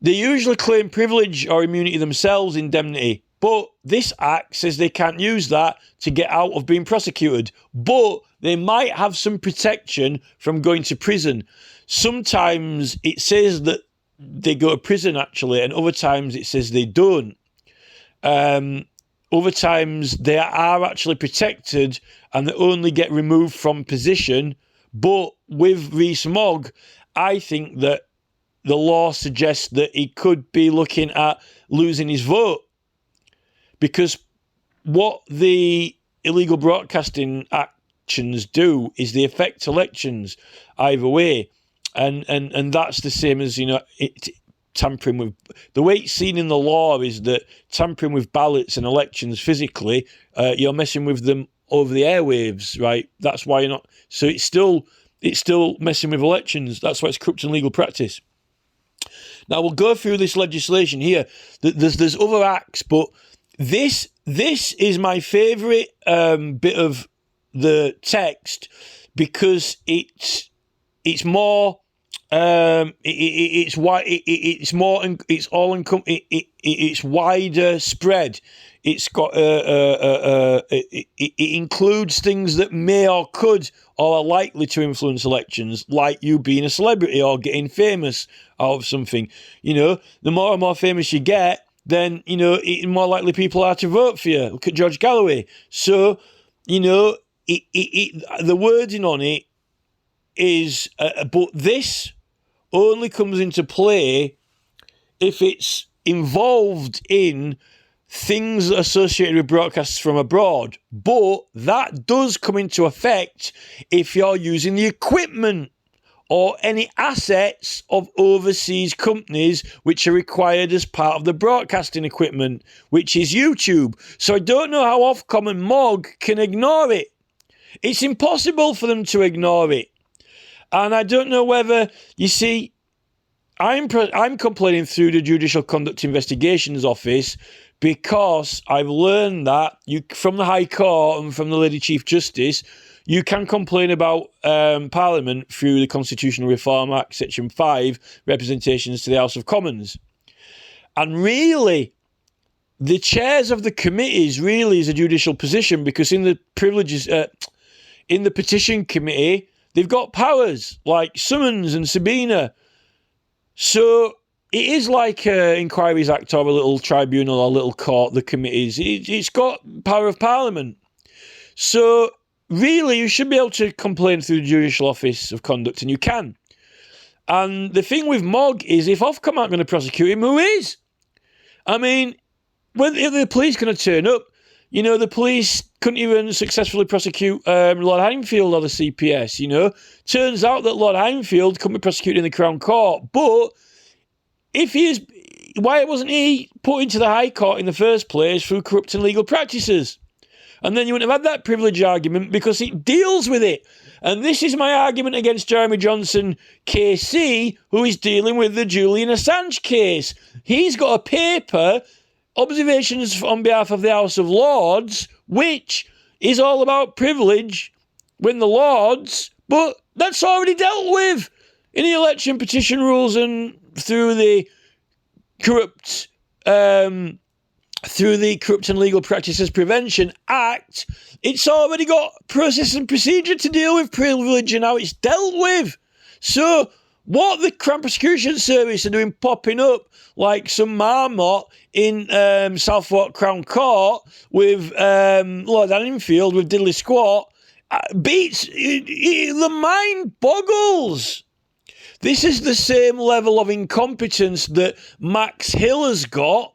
They usually claim privilege or immunity themselves, indemnity. But this act says they can't use that to get out of being prosecuted. But they might have some protection from going to prison. Sometimes it says that they go to prison, actually, and other times it says they don't. Other times they are actually protected and they only get removed from position. But with Rees Mogg, I think that the law suggests that he could be looking at losing his vote. Because what the illegal broadcasting actions do is they affect elections either way. And that's the same as, tampering with... The way it's seen in the law is that tampering with ballots and elections physically, you're messing with them over the airwaves, right? That's why you're not... So it's still messing with elections. That's why it's corrupt and legal practice. Now, we'll go through this legislation here. There's other acts, but this is my favourite bit of the text because it's more it's wider spread. It's got it includes things that may or could or are likely to influence elections, like you being a celebrity or getting famous out of something. The more and more famous you get, then more likely people are to vote for you. Look at George Galloway. So the wording on it is, but this only comes into play if it's involved in things associated with broadcasts from abroad. But that does come into effect if you're using the equipment or any assets of overseas companies which are required as part of the broadcasting equipment, which is YouTube. So I don't know how Ofcom and Mogg can ignore it. It's impossible for them to ignore it. And I don't know whether, you see, I'm complaining through the Judicial Conduct Investigations Office because I've learned that from the High Court and from the Lady Chief Justice, you can complain about Parliament through the Constitutional Reform Act, Section 5, representations to the House of Commons. And really, the chairs of the committees really is a judicial position because in the privileges, in the petition committee, they've got powers like summons and subpoena. So it is like an Inquiries Act or a little tribunal or a little court, the committees. It's got power of Parliament. So really, you should be able to complain through the Judicial Office of Conduct, and you can. And the thing with Mogg is if Ofcom aren't going to prosecute him, who is? I mean, if the police going to turn up, the police couldn't even successfully prosecute Lord Hindfield or the CPS, Turns out that Lord Hindfield couldn't be prosecuted in the Crown Court. But if he is, why wasn't he put into the High Court in the first place through corrupt and legal practices? And then you wouldn't have had that privilege argument because it deals with it. And this is my argument against Jeremy Johnson KC, who is dealing with the Julian Assange case. He's got a paper, Observations on behalf of the House of Lords, which is all about privilege when the Lords, but that's already dealt with in the election petition rules and through the Corrupt and Legal Practices Prevention Act. It's already got process and procedure to deal with privilege and how it's dealt with. So What the Crown Prosecution Service are doing popping up like some marmot in Southwark Crown Court with Lord Anningfield with Diddley Squat beats, the mind boggles. This is the same level of incompetence that Max Hill has got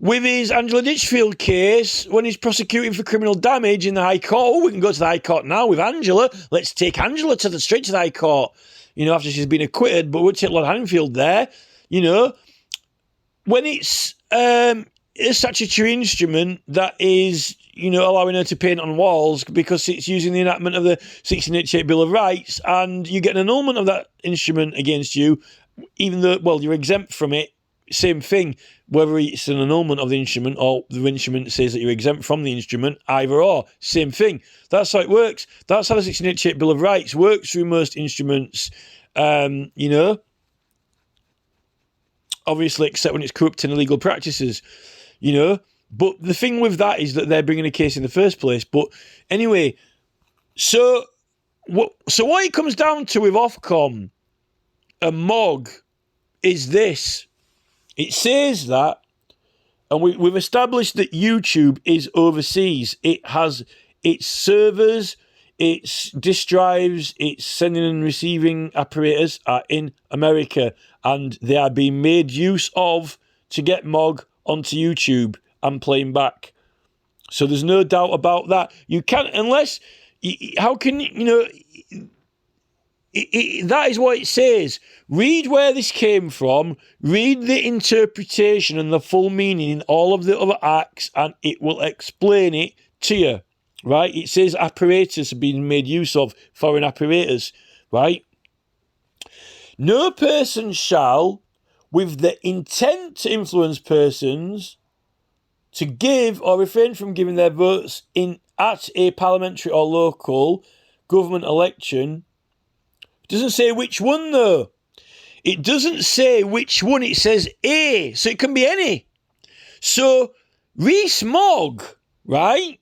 with his Angela Ditchfield case when he's prosecuting for criminal damage in the High Court. Oh, we can go to the High Court now with Angela. Let's take Angela straight to the High Court, after she's been acquitted, but we'll take Lord Hanningfield there, When it's a statutory instrument that is, allowing her to paint on walls because it's using the enactment of the 1688 Bill of Rights, and you get an annulment of that instrument against you, even though, you're exempt from it. Same thing, whether it's an annulment of the instrument or the instrument says that you're exempt from the instrument, either or, same thing. That's how it works. That's how the 1688 Bill of Rights works through most instruments, obviously except when it's corrupting illegal practices, But the thing with that is that they're bringing a case in the first place. But anyway, so what it comes down to with Ofcom and Mogg is this. It says that, and we've established that YouTube is overseas. It has its servers, its disk drives, its sending and receiving apparatus are in America, and they are being made use of to get Mogg onto YouTube and playing back. So there's no doubt about that. You can't, unless, how can, that is what it says. Read where this came from, read the interpretation and the full meaning in all of the other acts, and it will explain it to you, right? It says apparatus are being made use of, foreign apparatus, right? No person shall, with the intent to influence persons, to give or refrain from giving their votes at a parliamentary or local government election. It doesn't say which one, though. It doesn't say which one. It says A, so it can be any. So, Rees Mogg, right?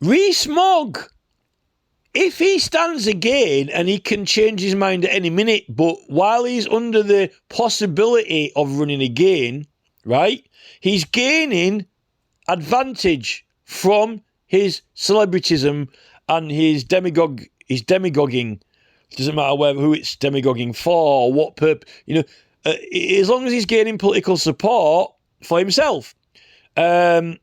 Rees Mogg, if he stands again, and he can change his mind at any minute, but while he's under the possibility of running again, right, he's gaining advantage from his celebritism and his demagoguing. It doesn't matter who it's demagoguing for or what purpose, as long as he's gaining political support for himself. It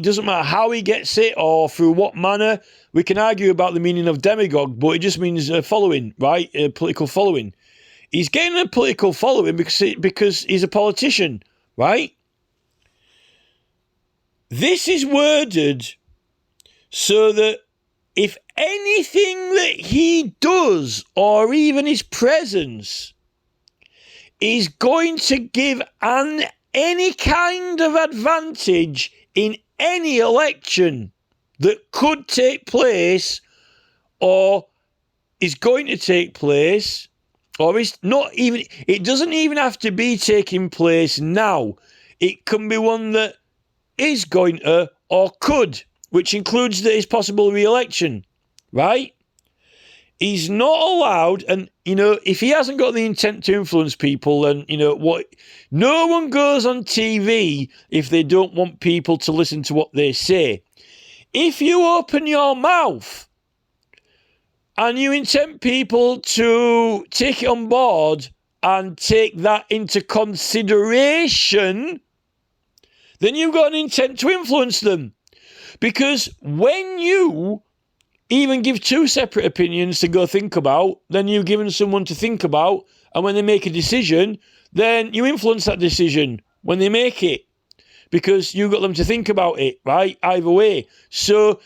doesn't matter how he gets it or through what manner. We can argue about the meaning of demagogue, but it just means following, right? Political following. He's gaining a political following because he's a politician, right? This is worded so that if anything that he does or even his presence is going to give any kind of advantage in any election that could take place or is going to take place, or is not even, it doesn't even have to be taking place now. It can be one that is going to or could, which includes that his possible re-election, right? He's not allowed, and, if he hasn't got the intent to influence people, then, no one goes on TV if they don't want people to listen to what they say. If you open your mouth and you intend people to take it on board and take that into consideration, then you've got an intent to influence them. Because when you even give two separate opinions to go think about, then you've given someone to think about, and when they make a decision, then you influence that decision when they make it, because you got them to think about it, right? Either way. So,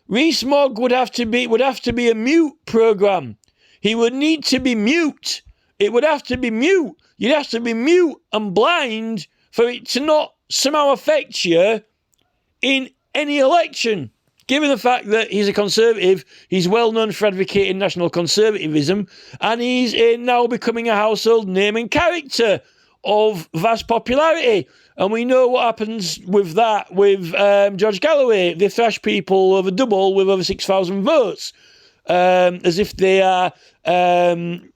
Rees Mogg would have to be a mute program. He would need to be mute. It would have to be mute. You'd have to be mute and blind for it to not somehow affect you in any election. Given the fact that he's a Conservative, he's well known for advocating national conservatism, and he's now becoming a household name and character of vast popularity. And we know what happens with that with George Galloway. They thrash people over double with over 6,000 votes. as if they are, rowing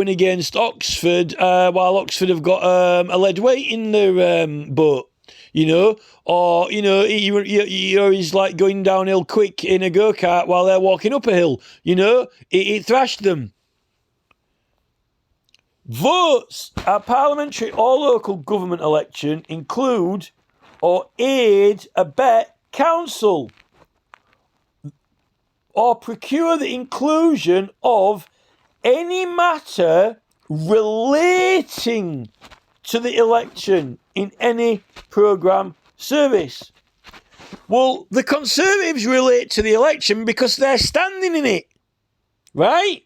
against Oxford, while Oxford have got a lead weight in their boat, or he's like going downhill quick in a go-kart while they're walking up a hill. It thrashed them. Votes at parliamentary or local government election include or aid, abet, counsel, or procure the inclusion of any matter relating to the election in any programme service. Well, the Conservatives relate to the election because they're standing in it, right?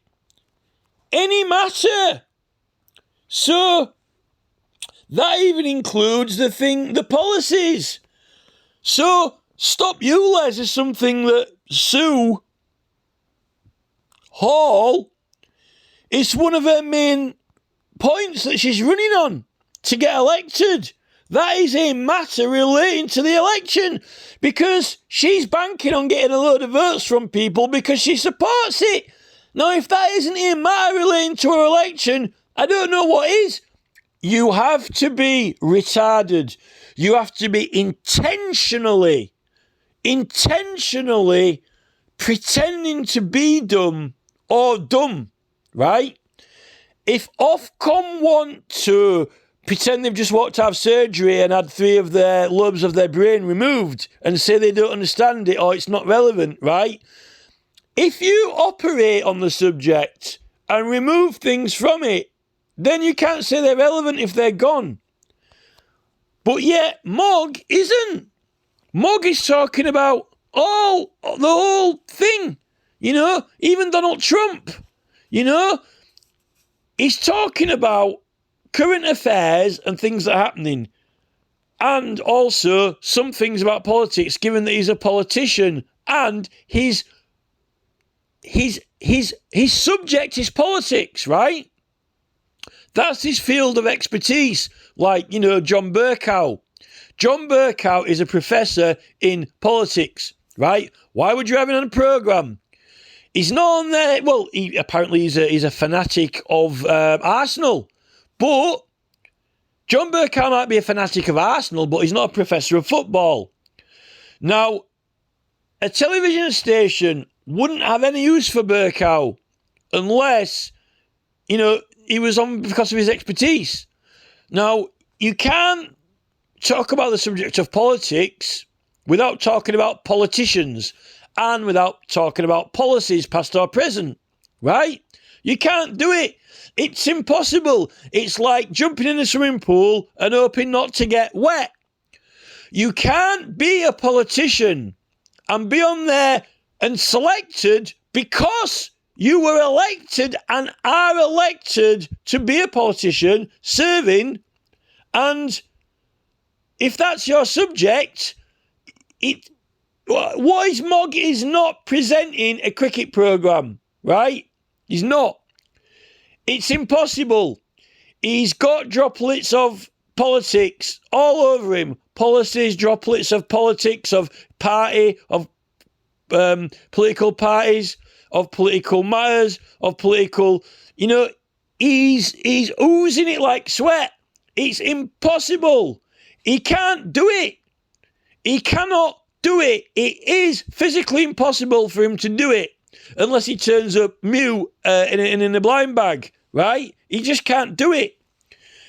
Any matter. So, that even includes the policies. So, Stop You, Les, is something that Sue Hall, it's one of her main points that she's running on to get elected. That is a matter relating to the election because she's banking on getting a load of votes from people because she supports it. Now, if that isn't a matter relating to her election, I don't know what is. You have to be retarded. You have to be intentionally pretending to be dumb or dumb, right? If Ofcom want to pretend they've just walked to have surgery and had 3 of their lobes of their brain removed and say they don't understand it or it's not relevant, right? If you operate on the subject and remove things from it, then you can't say they're relevant if they're gone. But yet, Mogg isn't. Mogg is talking about the whole thing. Even Donald Trump, he's talking about current affairs and things that are happening. And also some things about politics, given that he's a politician and his subject is politics, right? That's his field of expertise. Like, John Bercow. John Bercow is a professor in politics, right? Why would you have him on a programme? He's not on there. Well, he's a fanatic of Arsenal. But John Bercow might be a fanatic of Arsenal, but he's not a professor of football. Now, a television station wouldn't have any use for Bercow unless, he was on because of his expertise. Now, you can't talk about the subject of politics without talking about politicians and without talking about policies, past or present, right? You can't do it. It's impossible. It's like jumping in a swimming pool and hoping not to get wet. You can't be a politician and be on there and selected because you were elected and are elected to be a politician serving. And if that's your subject, what is Mogg is not presenting a cricket programme, right? He's not. It's impossible. He's got droplets of politics all over him. Policies, droplets of politics, of party, of political parties, of political matters, of political, he's oozing it like sweat. It's impossible. He can't do it. He cannot do it. It is physically impossible for him to do it unless he turns up mute in a blind bag, right? He just can't do it.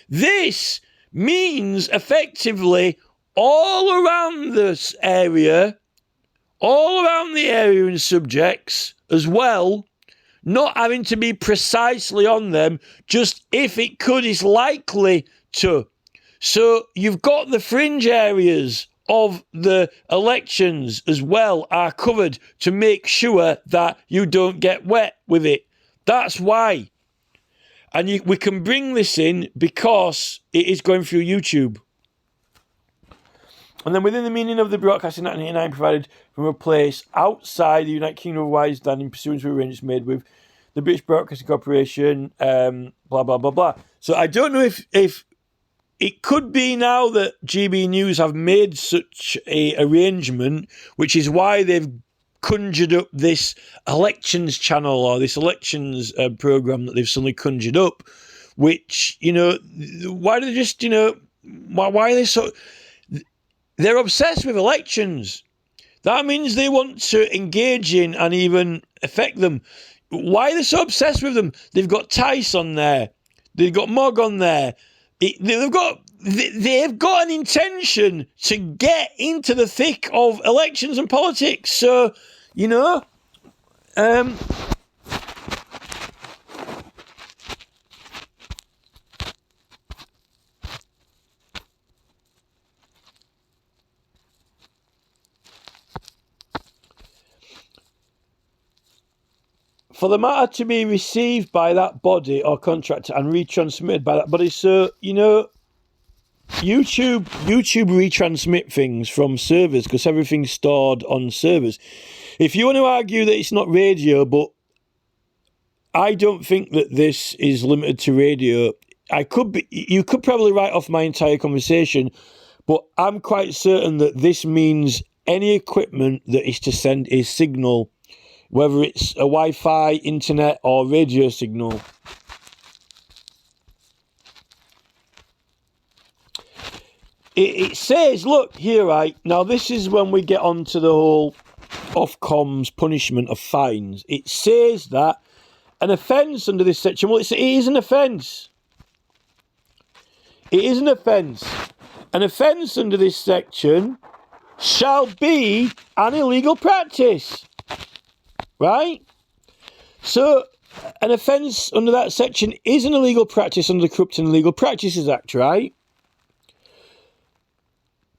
This means effectively all around this area, all around the area and subjects as well, not having to be precisely on them, just if it could is likely to. So you've got the fringe areas of the elections as well are covered to make sure that you don't get wet with it. That's why. And we can bring this in because it is going through YouTube. And then within the meaning of the broadcast in 1989 provided from a place outside the United Kingdom otherwise than in pursuance of arrangements made with the British Broadcasting Corporation, blah, blah, blah, blah. So I don't know if it could be now that GB News have made such a arrangement, which is why they've conjured up this elections channel or this elections program that they've suddenly conjured up, which, why do they just, why are they so... They're obsessed with elections. That means they want to engage in and even affect them. Why are they so obsessed with them? They've got Tice on there. They've got Mogg on there. They've got an intention to get into the thick of elections and politics. So, for the matter to be received by that body or contractor and retransmitted by that body. So, YouTube retransmit things from servers because everything's stored on servers. If you want to argue that it's not radio, but I don't think that this is limited to radio. You could probably write off my entire conversation, but I'm quite certain that this means any equipment that is to send a signal, whether it's a Wi-Fi, internet, or radio signal. It says, look, here, right, now this is when we get on to the whole Ofcom's punishment of fines. It says that an offence under this section, well, it is an offence. It is an offence. An offence under this section shall be an illegal practice. Right? So, an offence under that section is an illegal practice under the Corrupt and Illegal Practices Act, right?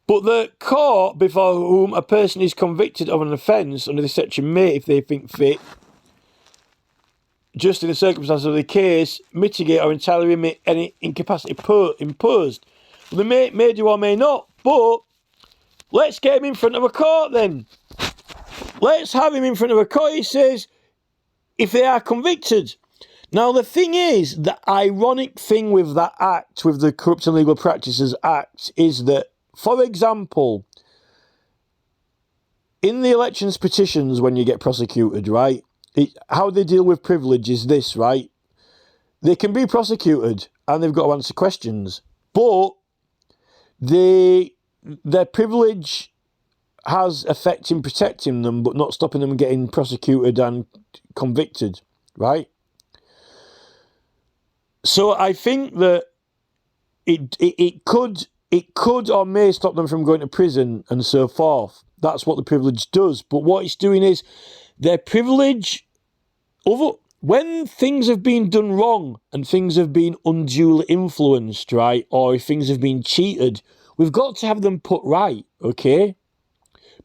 But the court before whom a person is convicted of an offence under this section may, if they think fit, just in the circumstances of the case, mitigate or entirely remit any incapacity imposed. Well, they may do or may not, but let's get him in front of a court then. Let's have him in front of a court, he says, if they are convicted. Now, the thing is, the ironic thing with that act, with the Corrupt and Legal Practices Act, is that, for example, in the elections petitions when you get prosecuted, right, how they deal with privilege is this, right? They can be prosecuted and they've got to answer questions, but their privilege has effect in protecting them, but not stopping them getting prosecuted and convicted, right? So I think that it could or may stop them from going to prison and so forth. That's what the privilege does. But what it's doing is their privilege, when things have been done wrong and things have been unduly influenced, right, or if things have been cheated, we've got to have them put right, okay?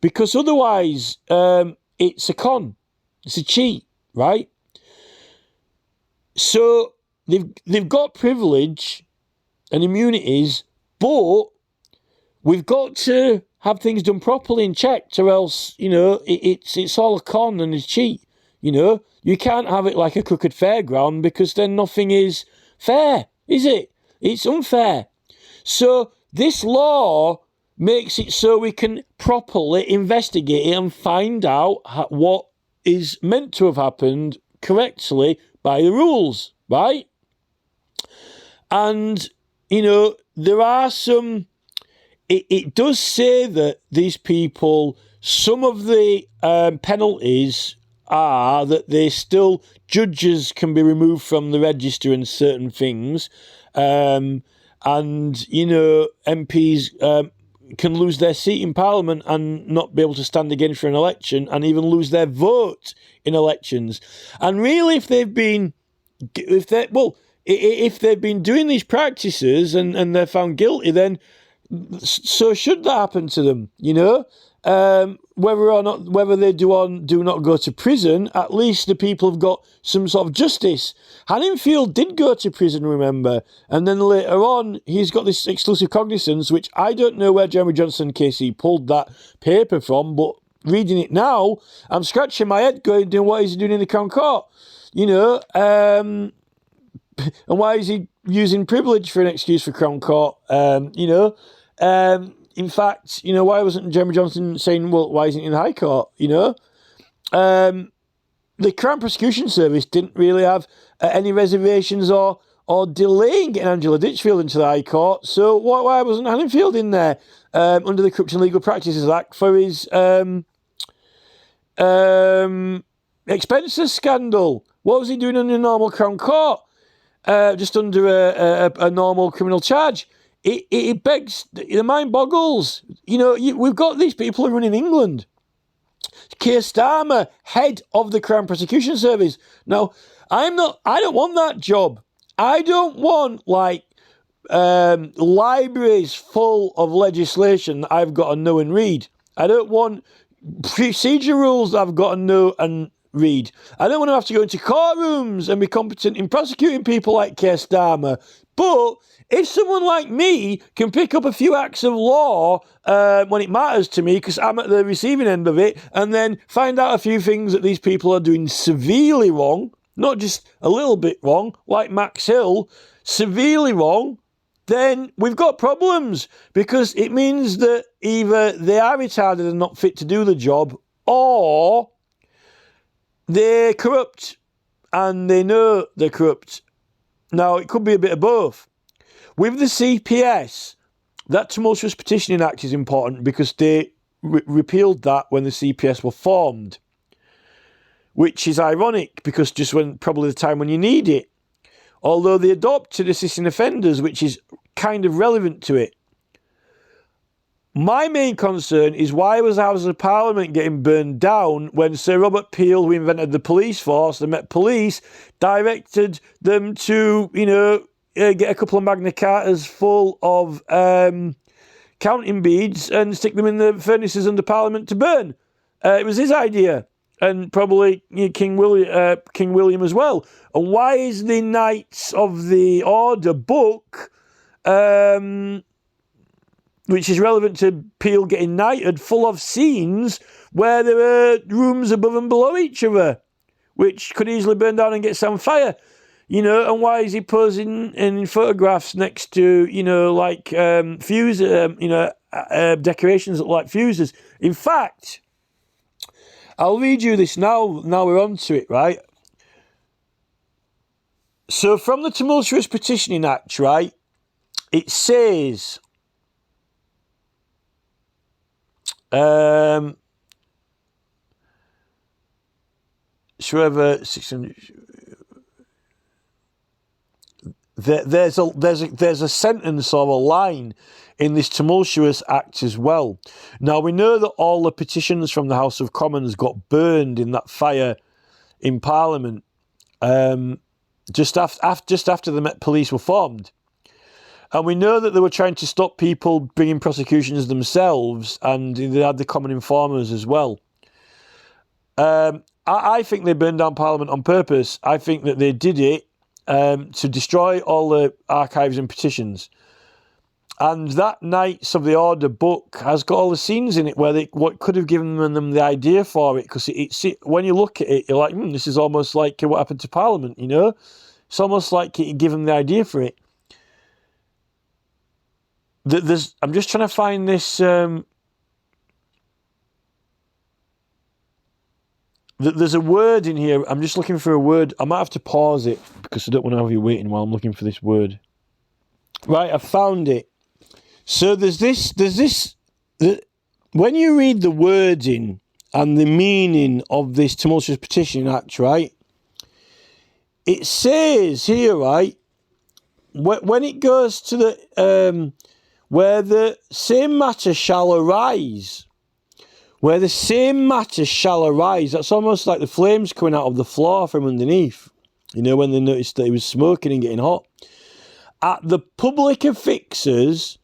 Because otherwise, it's a con. It's a cheat, right? So they've got privilege and immunities, but we've got to have things done properly and checked, or else, it's all a con and a cheat. You can't have it like a crooked fairground because then nothing is fair, is it? It's unfair. So this law makes it so we can properly investigate it and find out what is meant to have happened correctly by the rules, right? And, there are some... It does say that these people, some of the penalties are that judges can be removed from the register in certain things, and, MPs can lose their seat in Parliament and not be able to stand again for an election and even lose their vote in elections. And really, if they've been doing these practices and they're found guilty, then so should that happen to them, whether they do not go to prison, at least the people have got some sort of justice. Hanningfield did go to prison, remember, and then later on he's got this exclusive cognizance, which I don't know where Jeremy Johnson KC pulled that paper from, but reading it now, I'm scratching my head going, what is he doing in the Crown Court? And why is he using privilege for an excuse for Crown Court? In fact, why wasn't Jeremy Johnson saying, well, why isn't he in the High Court? the Crown Prosecution Service didn't really have any reservations or delaying getting Angela Ditchfield into the High Court. So why wasn't Hanningfield in there under the Corruption Legal Practices Act for his expenses scandal? What was he doing under a normal Crown Court? Just under a normal criminal charge. It begs, the mind boggles. We've got these people running England. Keir Starmer, head of the Crown Prosecution Service. Now, I don't want that job. I don't want, libraries full of legislation that I've got to know and read. I don't want procedure rules that I've got to know and read. I don't want to have to go into courtrooms and be competent in prosecuting people like Keir Starmer. But if someone like me can pick up a few acts of law when it matters to me, because I'm at the receiving end of it, and then find out a few things that these people are doing severely wrong, not just a little bit wrong, like Max Hill, severely wrong, then we've got problems, because it means that either they are retarded and not fit to do the job, or they're corrupt and they know they're corrupt. Now, it could be a bit of both. With the CPS, that Tumultuous Petitioning Act is important because they repealed that when the CPS were formed, which is ironic because just when probably the time when you need it. Although they adopted assisting offenders, which is kind of relevant to it. My main concern is why was the House of Parliament getting burned down when Sir Robert Peel, who invented the police force, the Met Police, directed them to, get a couple of Magna Cartas full of counting beads and stick them in the furnaces under Parliament to burn. It was his idea, and probably King William as well. And why is the Knights of the Order book, which is relevant to Peel getting knighted, full of scenes where there are rooms above and below each other, which could easily burn down and get some fire? And why is he posing in photographs next to, fuse, decorations that look like fuses? In fact, I'll read you this now we're on to it, right? So from the Tumultuous Petitioning Act, right, it says, whoever 600. There's a sentence or a line in this Tumultuous Act as well. Now, we know that all the petitions from the House of Commons got burned in that fire in Parliament just after the Met Police were formed. And we know that they were trying to stop people bringing prosecutions themselves, and they had the common informers as well. I think they burned down Parliament on purpose. I think that they did it to destroy all the archives and petitions. And that Knights of the Order book has got all the scenes in it where what could have given them the idea for it, because when you look at it, you're like, this is almost like what happened to Parliament, It's almost like it gave them the idea for it. I'm just trying to find this. There's a word in here. I'm just looking for a word. I might have to pause it because I don't want to have you waiting while I'm looking for this word. Right, I found it. So there's this. When you read the wording and the meaning of this Tumultuous Petitioning Act, right, it says here, right, when it goes to the where the same matter shall arise. Where the same matter shall arise. That's almost like the flames coming out of the floor from underneath. When they noticed that it was smoking and getting hot. At the public affixes,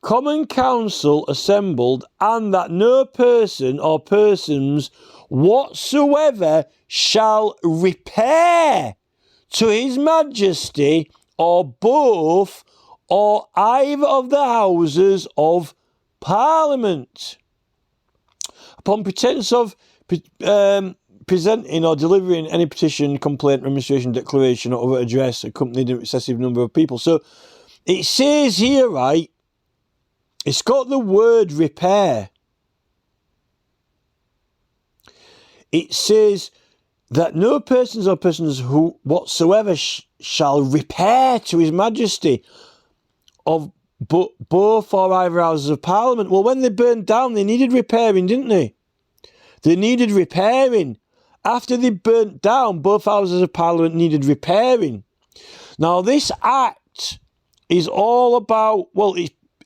Common Council assembled, and that no person or persons whatsoever shall repair to His Majesty or both or either of the Houses of Parliament, upon pretence of presenting or delivering any petition, complaint, remonstration, declaration, or other address accompanied an excessive number of people. So it says here, right, it's got the word repair. it says that no persons or persons who whatsoever shall repair to his majesty of both or either houses of parliament. Well, when they burned down, they needed repairing, didn't they? They needed repairing. After they burnt down, both houses of parliament needed repairing. Now, this act is all about, well,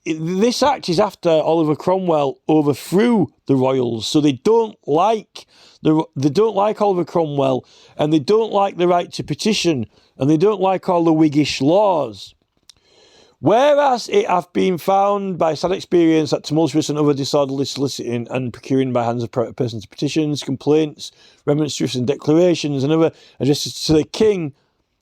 this act is after Oliver Cromwell overthrew the royals, so they don't like Oliver Cromwell, and they don't like the right to petition, and they don't like all the Whiggish laws. Whereas it hath been found by sad experience that tumultuous and other disorderly soliciting and procuring by hands of private persons petitions, complaints, remonstrances and declarations and other addresses to the king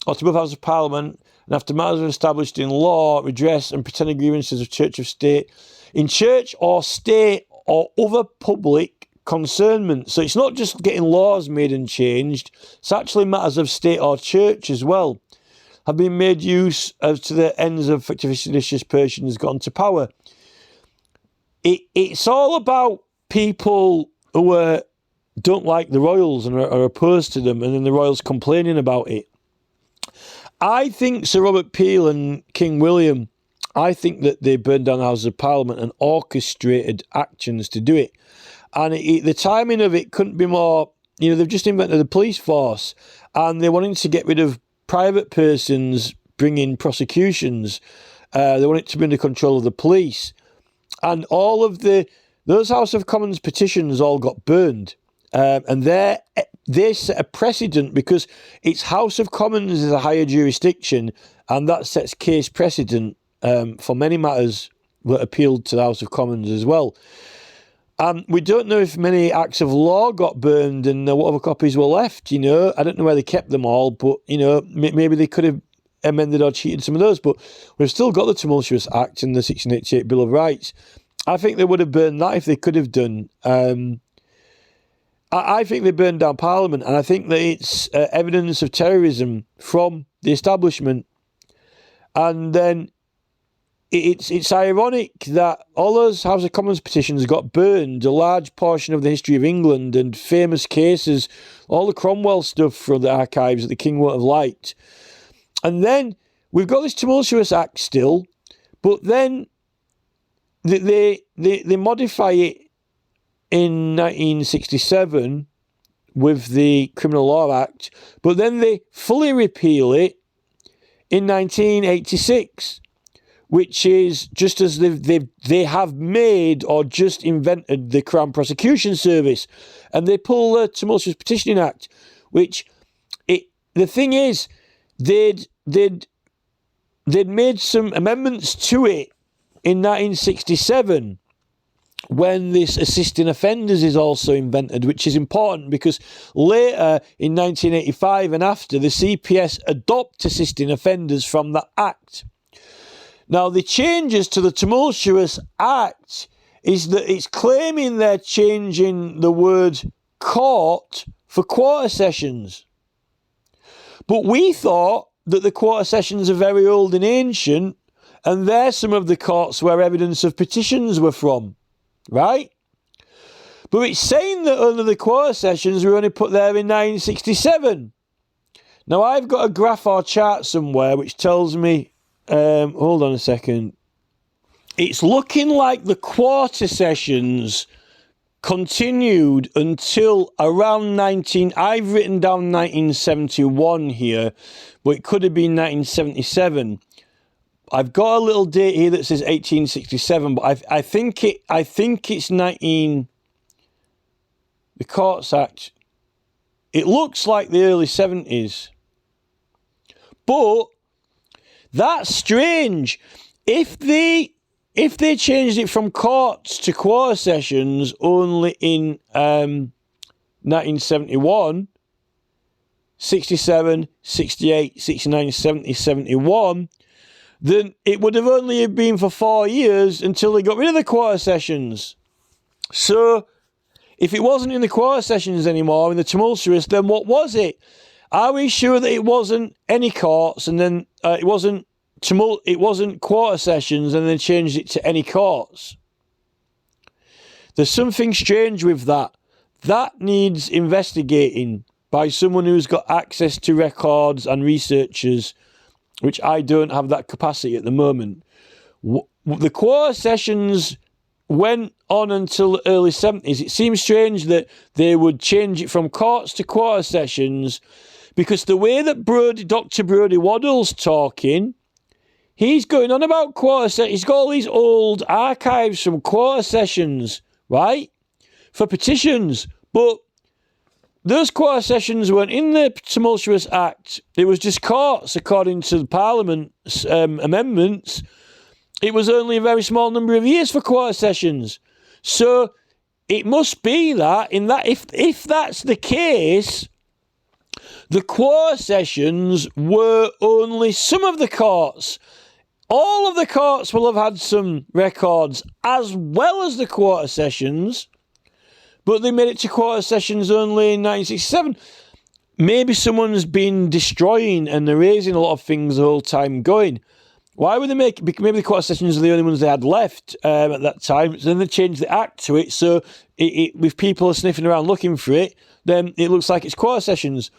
or to both houses of parliament, and after matters are established in law, redress and pretended grievances of church of state, in church or state or other public concernment. So it's not just getting laws made and changed, it's actually matters of state or church as well, have been made use of to the ends of fictitious seditious persons got into power. It's all about people who don't like the royals and are opposed to them, and then the royals complaining about it. I think Sir Robert Peel and King William, I think that they burned down the Houses of Parliament and orchestrated actions to do it. And the timing of it couldn't be more, they've just invented the police force, and they're wanting to get rid of private persons bringing prosecutions. They want it to be under control of the police. And all of those House of Commons petitions all got burned. And they set a precedent because it's House of Commons is a higher jurisdiction, and that sets case precedent for many matters that appealed to the House of Commons as well. We don't know if many acts of law got burned and what other copies were left, I don't know where they kept them all, but, maybe they could have amended or cheated some of those, but we've still got the Tumultuous Act and the 1688 Bill of Rights. I think they would have burned that if they could have done. I think they burned down Parliament, and I think that it's evidence of terrorism from the establishment. And then it's ironic that all those House of Commons petitions got burned, a large portion of the history of England and famous cases, all the Cromwell stuff from the archives that the King won't have liked. And then we've got this Tumultuous Act still, but then they modify it in 1967 with the Criminal Law Act, but then they fully repeal it in 1986, which is just as they have made or just invented the Crown Prosecution Service, and they pull the Tumultuous Petitioning Act, which the thing is they'd made some amendments to it in 1967. When this assisting offenders is also invented, which is important because later in 1985 and after, the CPS adopt assisting offenders from that act. Now, the changes to the Tumultuous Act is that it's claiming they're changing the word court for quarter sessions. But we thought that the quarter sessions are very old and ancient, and they're some of the courts where evidence of petitions were from. Right? But it's saying that under the quarter sessions were only put there in 1967. Now, I've got a graph or chart somewhere which tells me, hold on a second. It's looking like the quarter sessions continued until around I've written down 1971 here, but it could have been 1977. I've got a little date here that says 1867, but I think it's the Courts Act. It looks like the early 70s. But that's strange. If they changed it from courts to quarter sessions only in 1971, 67, 68, 69, 70, 71, then it would have only been for 4 years until they got rid of the quarter sessions. So, if it wasn't in the quarter sessions anymore, in the tumultuous, then what was it? Are we sure that it wasn't any courts, and then it wasn't quarter sessions, and then changed it to any courts? There's something strange with that. that needs investigating by someone who's got access to records and researchers, which I don't have that capacity at the moment. The quarter sessions went on until the early 70s. It seems strange that they would change it from courts to quarter sessions, because the way that Dr. Brodie Waddell's talking, he's going on about quarter sessions. He's got all these old archives from quarter sessions, right, for petitions. But those quarter sessions weren't in the Tumultuous Act. It was just courts, according to the Parliament's amendments. It was only a very small number of years for quarter sessions. So it must be that, if that's the case, the quarter sessions were only some of the courts. All of the courts will have had some records as well as the quarter sessions, but they made it to quarter sessions only in 1967. Maybe someone's been destroying and erasing a lot of things the whole time going. Why would they make it? Maybe the quarter sessions are the only ones they had left at that time. So then they changed the act to it. So if people are sniffing around looking for it, then it looks like it's quarter sessions.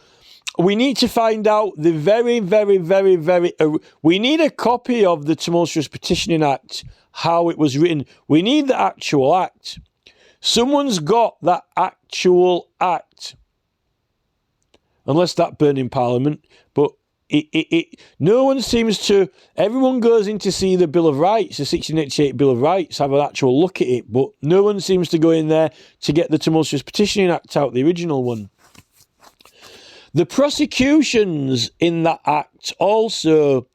We need to find out the very, very, very, very... we need a copy of the Tumultuous Petitioning Act, how it was written. We need the actual act. Someone's got that actual act. Unless that burned in Parliament. But no one seems to... Everyone goes in to see the Bill of Rights, the 1688 Bill of Rights, have an actual look at it. But no one seems to go in there to get the Tumultuous Petitioning Act out, the original one. The prosecutions in that act also,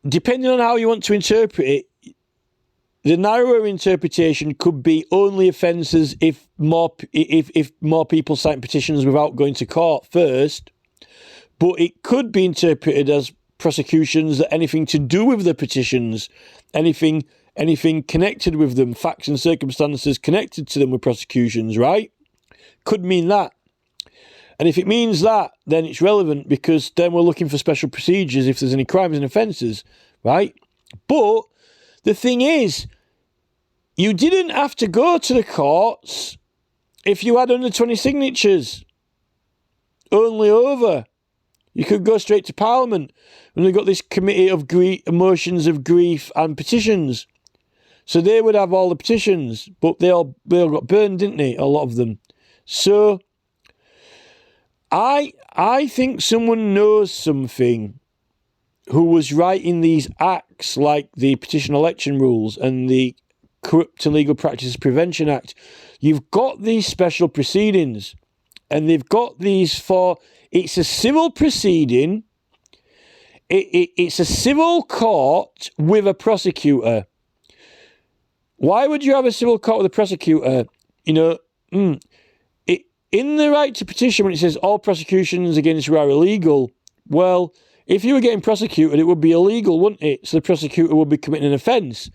depending on how you want to interpret it, the narrower interpretation could be only offences if more people sign petitions without going to court first. But it could be interpreted as prosecutions that anything to do with the petitions, anything connected with them, facts and circumstances connected to them with prosecutions, right? Could mean that. And if it means that, then it's relevant, because then we're looking for special procedures if there's any crimes and offences, right? But the thing is, you didn't have to go to the courts if you had under 20 signatures. Only over. You could go straight to Parliament. And they've got this committee of motions of grief and petitions. So they would have all the petitions, but they all got burned, didn't they? A lot of them. So I think someone knows something who was writing these acts, like the Petition Election Rules and the Corrupt and Legal Practices Prevention Act. You've got these special proceedings, and they've got these for... It's a civil proceeding. It's a civil court with a prosecutor. Why would you have a civil court with a prosecutor? You know, in the right to petition, when it says all prosecutions against you are illegal, well, if you were getting prosecuted, it would be illegal, wouldn't it? So the prosecutor would be committing an offence.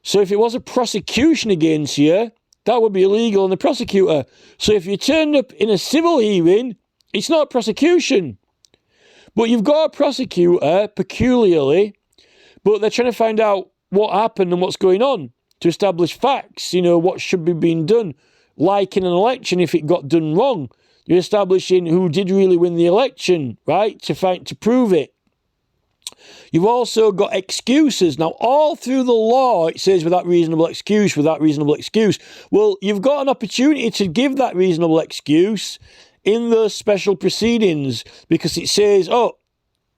So if it was a prosecution against you, that would be illegal on the prosecutor. So if you turned up in a civil hearing, it's not a prosecution. But you've got a prosecutor, peculiarly, but they're trying to find out what happened and what's going on to establish facts, you know, what should be being done. Like in an election, if it got done wrong, you're establishing who did really win the election, right, to prove it. You've also got excuses. Now, all through the law, it says without reasonable excuse, without reasonable excuse. Well, you've got an opportunity to give that reasonable excuse in those special proceedings, because it says, oh,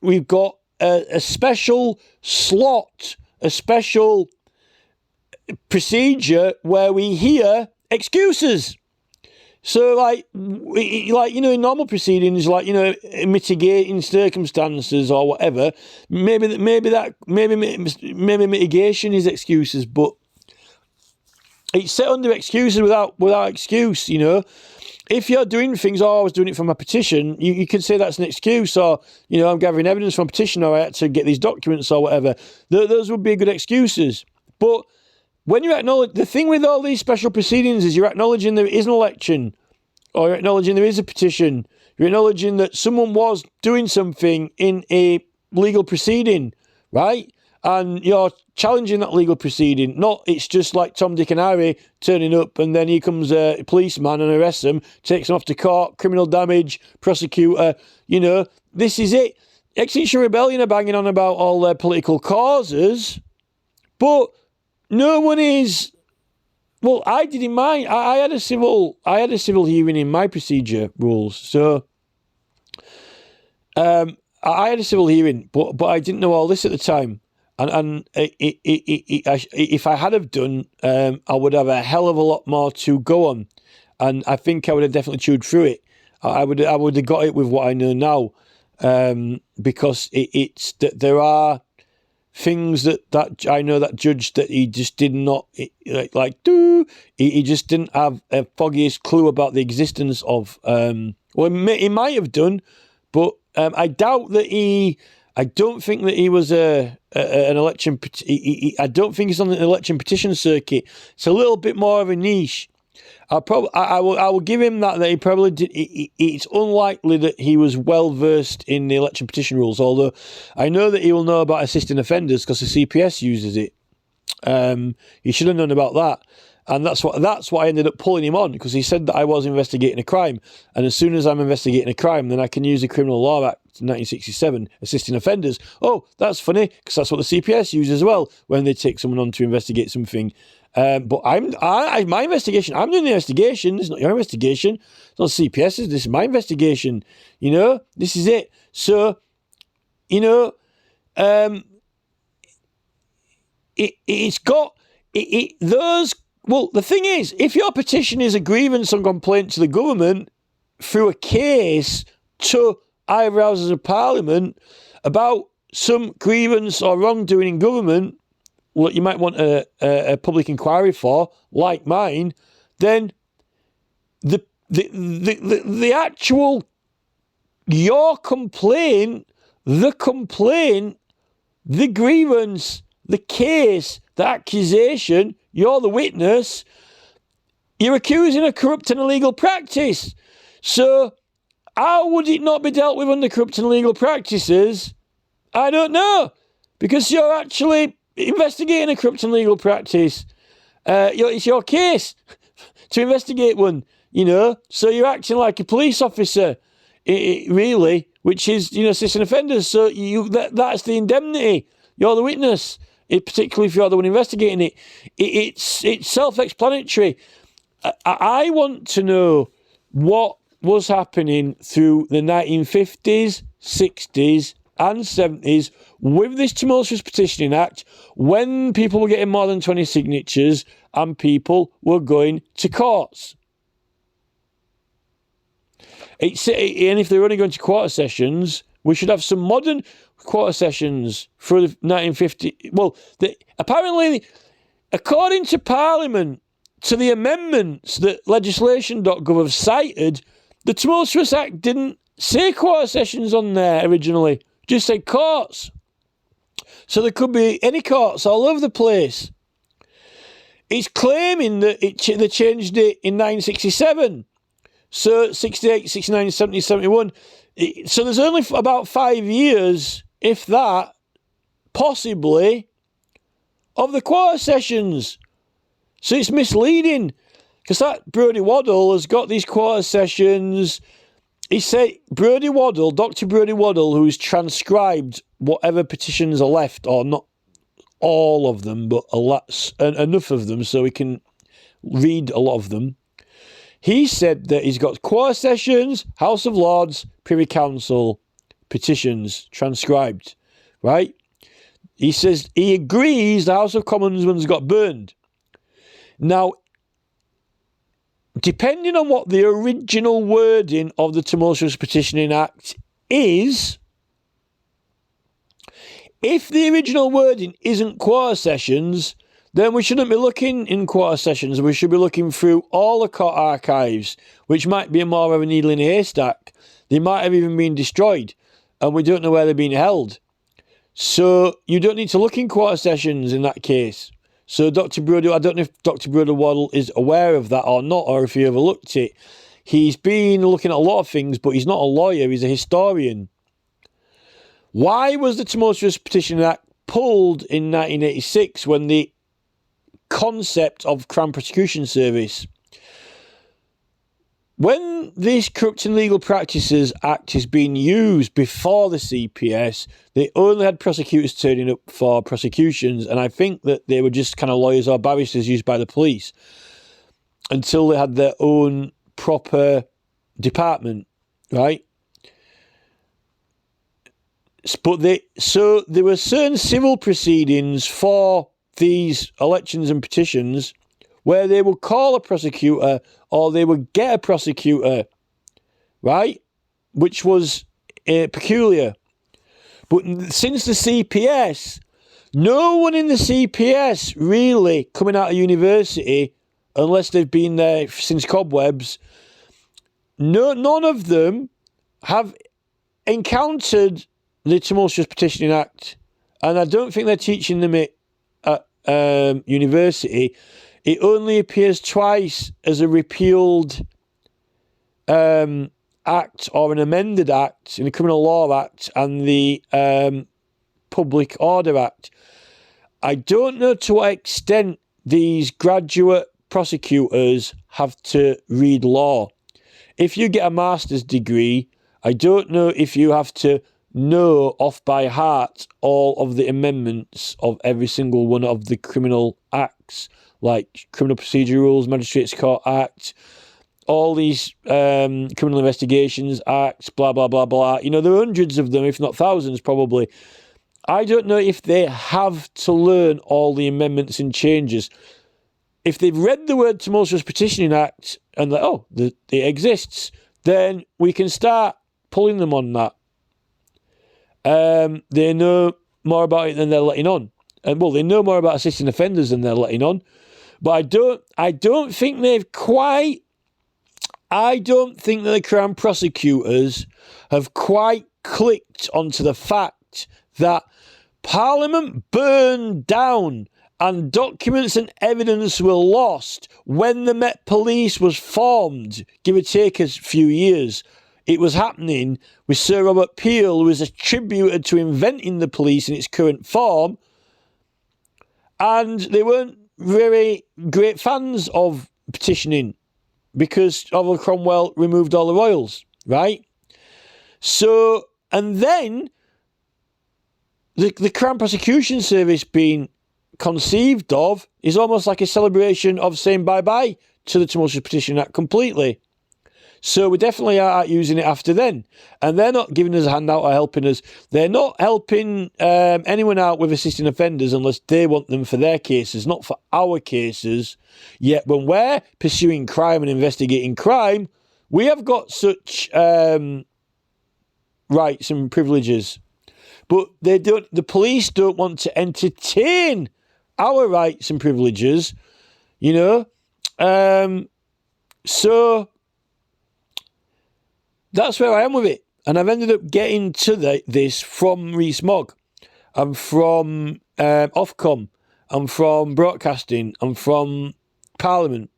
we've got a special slot, a special procedure where we hear excuses. So, like you know, in normal proceedings, like, you know, mitigating circumstances or whatever, maybe mitigation is excuses, but it's set under excuses without excuse. You know, if you're doing things, oh, I was doing it for my petition, you can say that's an excuse, or, you know, I'm gathering evidence from a petition, or I had to get these documents or whatever. Those would be good excuses, but when you acknowledge, the thing with all these special proceedings is you're acknowledging there is an election, or you're acknowledging there is a petition, you're acknowledging that someone was doing something in a legal proceeding, right? and you're challenging that legal proceeding. Not it's just like Tom, Dick and Harry turning up and then here comes a policeman and arrests them, takes them off to court, criminal damage, prosecutor, this is it. Extinction Rebellion are banging on about all their political causes, but no one is... Well, I did in mine. I had a civil hearing in my procedure rules, so... I had a civil hearing, but I didn't know all this at the time. And if I had have done, I would have a hell of a lot more to go on, and I think I would have definitely chewed through it. I would have got it with what I know now, because it's that there are things that I know that judge that he just did not he just didn't have a foggiest clue about the existence of. Well, he might have done, but I doubt that he. I don't think that he was an election. I don't think he's on the election petition circuit. It's a little bit more of a niche. I will give him that he probably did. It's unlikely that he was well versed in the election petition rules. Although I know that he will know about assisting offenders because the CPS uses it. He should have known about that. And that's what I ended up pulling him on, because he said that I was investigating a crime. And as soon as I'm investigating a crime, then I can use the Criminal Law Act 1967, assisting offenders. Oh, that's funny, because that's what the CPS use as well when they take someone on to investigate something. But my investigation, I'm doing the investigation. It's not your investigation. It's not CPS's. This is my investigation. This is it. So, it's got those. Well, the thing is, if your petition is a grievance and complaint to the government through a case to either Houses of Parliament about some grievance or wrongdoing in government, what you might want a public inquiry for, like mine, then the actual your complaint, the grievance, the case, the accusation. You're the witness. You're accusing a corrupt and illegal practice. So how would it not be dealt with under corrupt and illegal practices? I don't know. Because you're actually investigating a corrupt and illegal practice. It's your case to investigate one, So you're acting like a police officer, really, which is, assisting offenders. So that's the indemnity. You're the witness. Particularly if you're the one investigating it, it's self-explanatory. I want to know what was happening through the 1950s, 60s and 70s with this tumultuous petitioning act when people were getting more than 20 signatures and people were going to courts. And if they're only going to quarter sessions, we should have some modern quarter sessions for the 1950. Well, apparently, according to Parliament, to the amendments that legislation.gov have cited, the Tumultuous Act didn't say quarter sessions on there originally, just said courts. So there could be any courts all over the place. It's claiming that they changed it in 1967. So 68, 69, 70, 71. So there's only about 5 years, if that, possibly, of the quarter sessions. So it's misleading, because that Brodie Waddle has got these quarter sessions. He said Dr. Brodie Waddle, who's transcribed whatever petitions are left, or not all of them, but enough of them so we can read a lot of them. He said that he's got quarter sessions, House of Lords, Privy Council, petitions transcribed, right? He says he agrees the House of Commons ones got burned. Now, depending on what the original wording of the Tumultuous Petitioning Act is, if the original wording isn't quarter sessions, then we shouldn't be looking in quarter sessions. We should be looking through all the court archives, which might be more of a needle in a haystack. They might have even been destroyed, and we don't know where they're being held. So you don't need to look in quarter sessions in that case. So Dr. Brodie, I don't know if Dr. Brodie Waddle is aware of that or not, or if he overlooked it. He's been looking at a lot of things, but he's not a lawyer, he's a historian. Why was the Tumultuous Petitioning Act pulled in 1986 when the concept of Crown Prosecution Service. When this Corrupt and Legal Practices Act is being used before the CPS, they only had prosecutors turning up for prosecutions, and I think that they were just kind of lawyers or barristers used by the police until they had their own proper department, right? But so there were certain civil proceedings for these elections and petitions where they would call a prosecutor or they would get a prosecutor, right? Which was peculiar. But since the CPS, no one in the CPS really coming out of university, unless they've been there since cobwebs, none of them have encountered the Tumultuous Petitioning Act. And I don't think they're teaching them it at university. It only appears twice as a repealed act or an amended act in the Criminal Law Act and the Public Order Act. I don't know to what extent these graduate prosecutors have to read law. If you get a master's degree, I don't know if you have to know off by heart all of the amendments of every single one of the criminal acts, like Criminal Procedure Rules, Magistrates Court Act, all these Criminal Investigations Acts, blah, blah, blah, blah. You know, there are hundreds of them, if not thousands probably. I don't know if they have to learn all the amendments and changes. If they've read the word Tumultuous Petitioning Act and like, oh, it exists, then we can start pulling them on that. They know more about it than they're letting on. And well, they know more about assisting offenders than they're letting on. But I don't think they've quite, I don't think that the Crown prosecutors have quite clicked onto the fact that Parliament burned down and documents and evidence were lost when the Met Police was formed, give or take a few years. It was happening with Sir Robert Peel, who was attributed to inventing the police in its current form. And they weren't very great fans of petitioning because Oliver Cromwell removed all the royals, right? So, and then the Crown Prosecution Service being conceived of is almost like a celebration of saying bye-bye to the Tumultuous Petition Act completely. So we definitely are using it after then. And they're not giving us a handout or helping us. They're not helping anyone out with assisting offenders unless they want them for their cases, not for our cases. Yet when we're pursuing crime and investigating crime, we have got such rights and privileges. But they don't. The police don't want to entertain our rights and privileges, you know. So that's where I am with it. And I've ended up getting to this from Rees Mogg and from Ofcom and from broadcasting and from Parliament.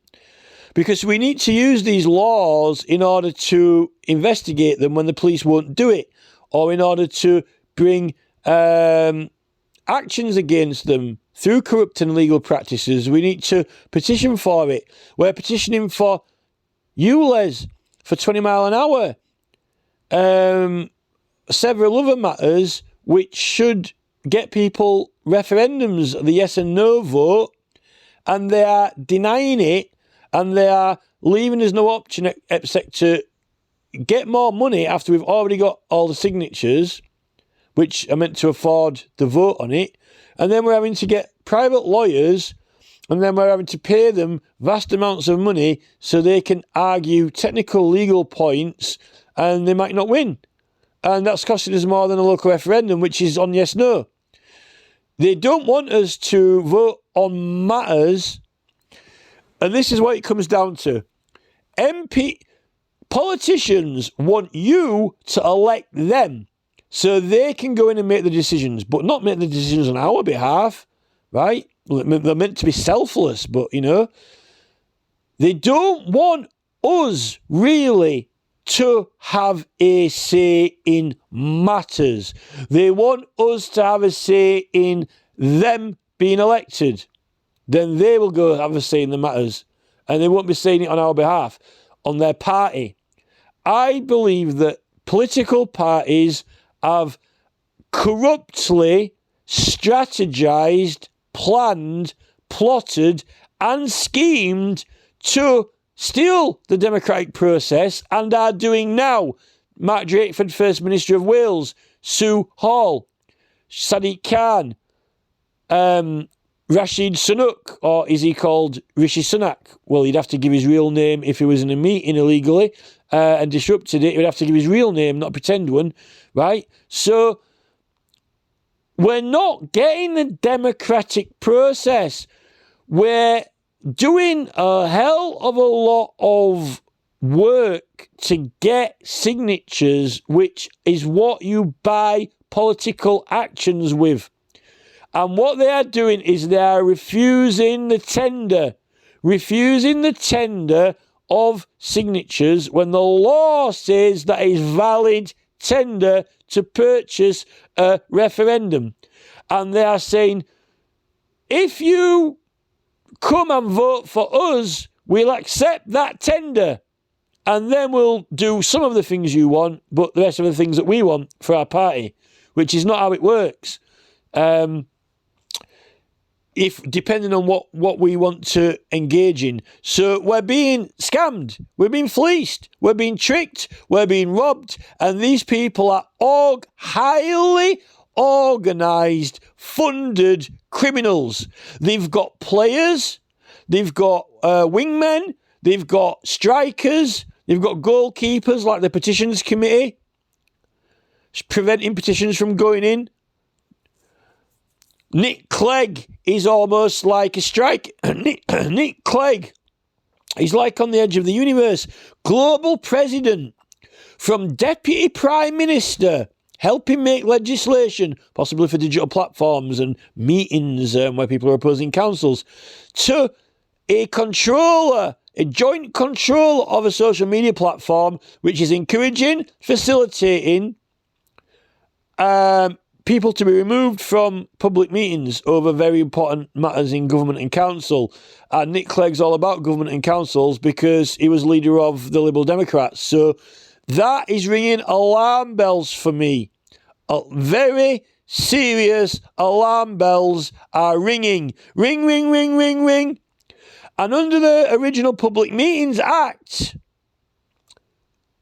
Because we need to use these laws in order to investigate them when the police won't do it, or in order to bring actions against them through corrupt and illegal practices. We need to petition for it. We're petitioning for ULEZ for 20 mile an hour. Several other matters which should get people referendums, the yes and no vote, and they are denying it, and they are leaving us no option except to get more money after we've already got all the signatures, which are meant to afford the vote on it, and then we're having to get private lawyers, and then we're having to pay them vast amounts of money so they can argue technical legal points, and they might not win. And that's costing us more than a local referendum, which is on yes-no. They don't want us to vote on matters, and this is what it comes down to. Politicians want you to elect them so they can go in and make the decisions, but not make the decisions on our behalf, right? They're meant to be selfless, but, you know, they don't want us really to have a say in matters. They want us to have a say in them being elected. Then they will go have a say in the matters. And they won't be saying it on our behalf, on their party. I believe that political parties have corruptly strategized, planned, plotted, and schemed to steal the democratic process and are doing now. Mark Drakeford, First Minister of Wales, Sue Hall, Sadiq Khan, Rashid Sunak, or is he called Rishi Sunak? Well, he'd have to give his real name if he was in a meeting illegally and disrupted it. He would have to give his real name, not pretend one, right? So we're not getting the democratic process. We're doing a hell of a lot of work to get signatures, which is what you buy political actions with. And what they are doing is they are refusing the tender of signatures when the law says that is valid tender to purchase a referendum. And they are saying, if you come and vote for us, we'll accept that tender. And then we'll do some of the things you want, but the rest of the things that we want for our party, which is not how it works. If depending on what we want to engage in. So we're being scammed, we're being fleeced, we're being tricked, we're being robbed, and these people are all highly organised, funded criminals. They've got players, they've got wingmen, they've got strikers, they've got goalkeepers like the petitions committee, preventing petitions from going in. Nick Clegg is almost like a strike. Nick Clegg, he's like on the edge of the universe. Global president, from deputy prime minister, helping make legislation, possibly for digital platforms and meetings where people are opposing councils, to a controller, a joint controller of a social media platform, which is encouraging, facilitating people to be removed from public meetings over very important matters in government and council. And Nick Clegg's all about government and councils because he was leader of the Liberal Democrats. So that is ringing alarm bells for me. Very serious alarm bells are ringing. Ring, ring, ring, ring, ring. And under the original Public Meetings Act,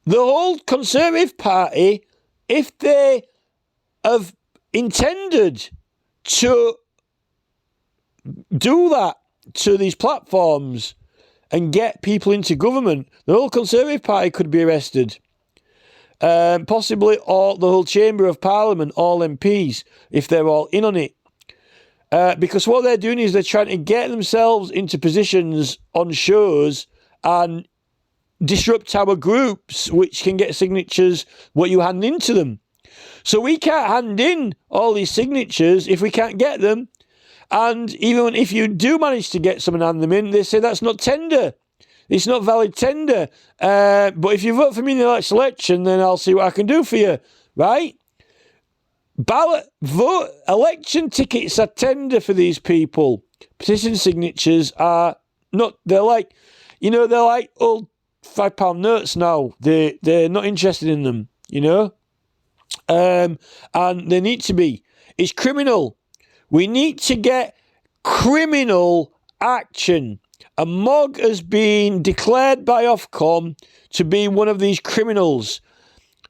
the whole Conservative Party, if they have intended to do that to these platforms and get people into government, the whole Conservative Party could be arrested. Possibly all the whole Chamber of Parliament, all MPs, if they're all in on it. Because what they're doing is they're trying to get themselves into positions on shows and disrupt our groups, which can get signatures what you hand into them. So we can't hand in all these signatures if we can't get them. And even if you do manage to get some and hand them in, they say that's not tender. It's not valid tender. But if you vote for me in the next election, then I'll see what I can do for you. Right? Ballot, vote, election tickets are tender for these people. Petition signatures are not, they're like old £5 notes now. They're not interested in them, you know? And they need to be. It's criminal. We need to get criminal action. And Mogg has been declared by Ofcom to be one of these criminals.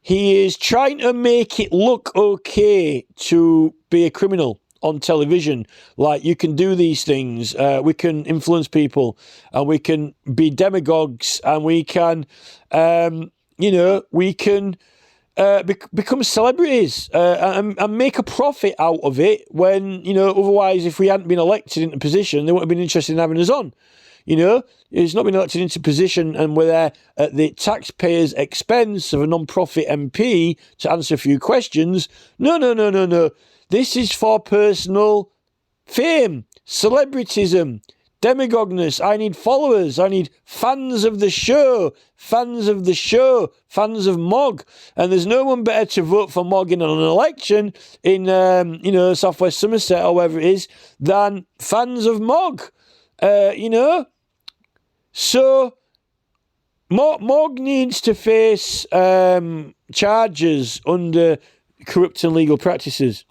He is trying to make it look okay to be a criminal on television. Like, you can do these things. We can influence people. And we can be demagogues. And we can, we can become celebrities and make a profit out of it when, otherwise if we hadn't been elected into position, they wouldn't have been interested in having us on. It's not been elected into position and we're there at the taxpayers' expense of a non-profit MP to answer a few questions. No. This is for personal fame, celebritism, demagogness. I need followers. I need fans of the show. Fans of the show. Fans of Mogg. And there's no one better to vote for Mogg in an election in, South West Somerset or wherever it is than fans of Mogg. So Mogg needs to face charges under corrupt and illegal practices.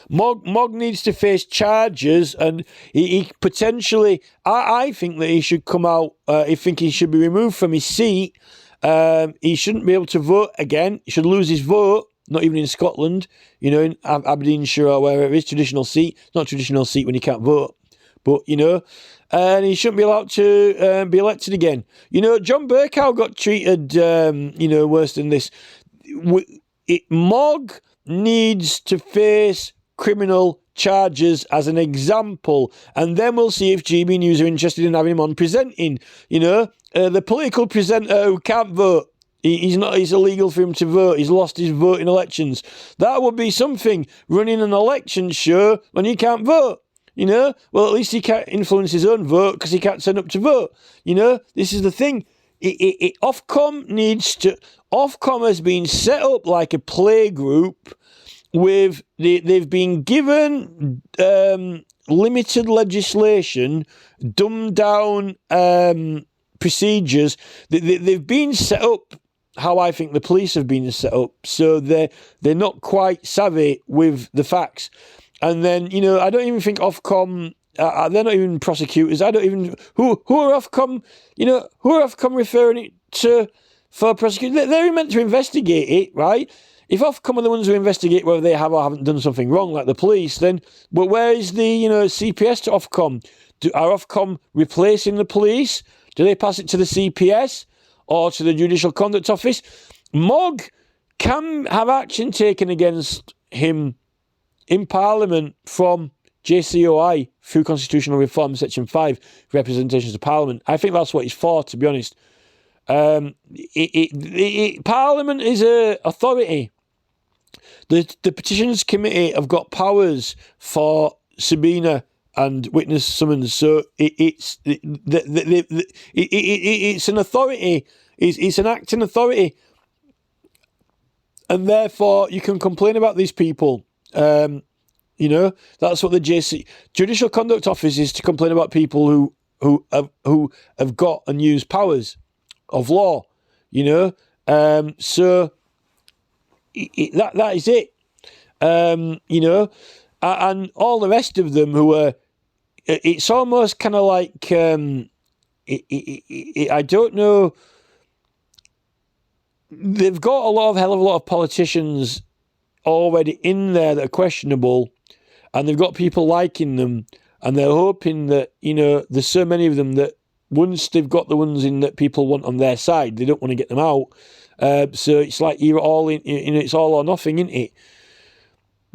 Mogg needs to face charges, and he potentially, I think that he should come out, I think he should be removed from his seat. He shouldn't be able to vote again. He should lose his vote, not even in Scotland, in Aberdeenshire or wherever it is, traditional seat. Not traditional seat when he can't vote, but, and he shouldn't be allowed to be elected again. John Bercow got treated, worse than this. Mogg needs to face criminal charges as an example, and then we'll see if GB News are interested in having him on presenting. The political presenter who can't vote. He's illegal for him to vote. He's lost his vote in elections. That would be something, running an election show when he can't vote. Well, at least he can't influence his own vote because he can't turn up to vote. This is the thing. Ofcom has been set up like a play group with, they've been given limited legislation, dumbed down procedures. They've been set up how I think the police have been set up. So they're not quite savvy with the facts. And then, I don't even think Ofcom, they're not even prosecutors. I don't even, who are Ofcom, who are Ofcom referring it to for prosecution? They're meant to investigate it, right? If Ofcom are the ones who investigate whether they have or haven't done something wrong, like the police, then, but where is the, CPS to Ofcom? Are Ofcom replacing the police? Do they pass it to the CPS or to the Judicial Conduct Office? Mogg can have action taken against him in Parliament from JCOI through Constitutional Reform, Section 5, Representations of Parliament. I think that's what it's for, to be honest. Parliament is an authority. The Petitions Committee have got powers for subpoena and witness summons, so it's an authority. It's an acting authority, and therefore you can complain about these people. That's what the Judicial Conduct Office is, to complain about people who have got and use powers of law. So that is it. And all the rest of them who are, it's almost kind of like, I don't know, they've got hell of a lot of politicians already in there that are questionable, and they've got people liking them, and they're hoping that, there's so many of them that once they've got the ones in that people want on their side, they don't want to get them out. So it's like you're all in, it's all or nothing, isn't it?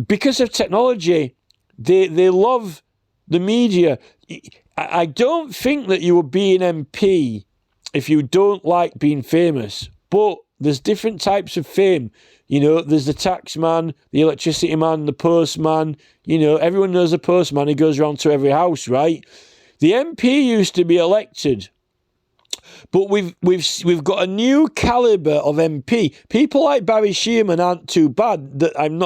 Because of technology, they love the media. I don't think that you would be an MP if you don't like being famous, but there's different types of fame. There's the tax man, the electricity man, the postman. Everyone knows a postman who goes around to every house, right? The MP used to be elected, but we've got a new calibre of MP. People like Barry Shearman aren't too bad. That I'm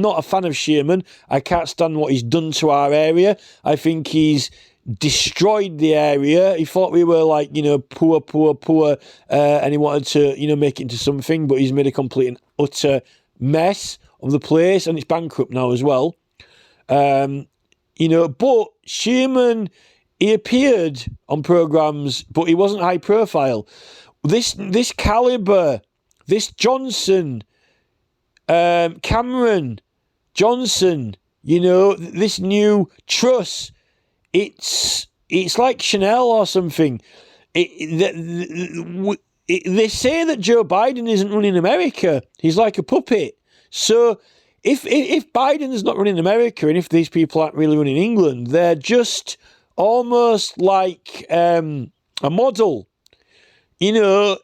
not a fan of Shearman. I can't stand what he's done to our area. I think he's destroyed the area. He thought we were like, poor, and he wanted to, make it into something, but he's made a complete and utter mess of the place, and it's bankrupt now as well. But Shearman, he appeared on programmes, but he wasn't high profile. This calibre, this Johnson, Cameron, Johnson, this new Truss, it's like Chanel or something. They say that Joe Biden isn't running America. He's like a puppet. So if Biden's not running America, and if these people aren't really running England, they're just almost like a model. They're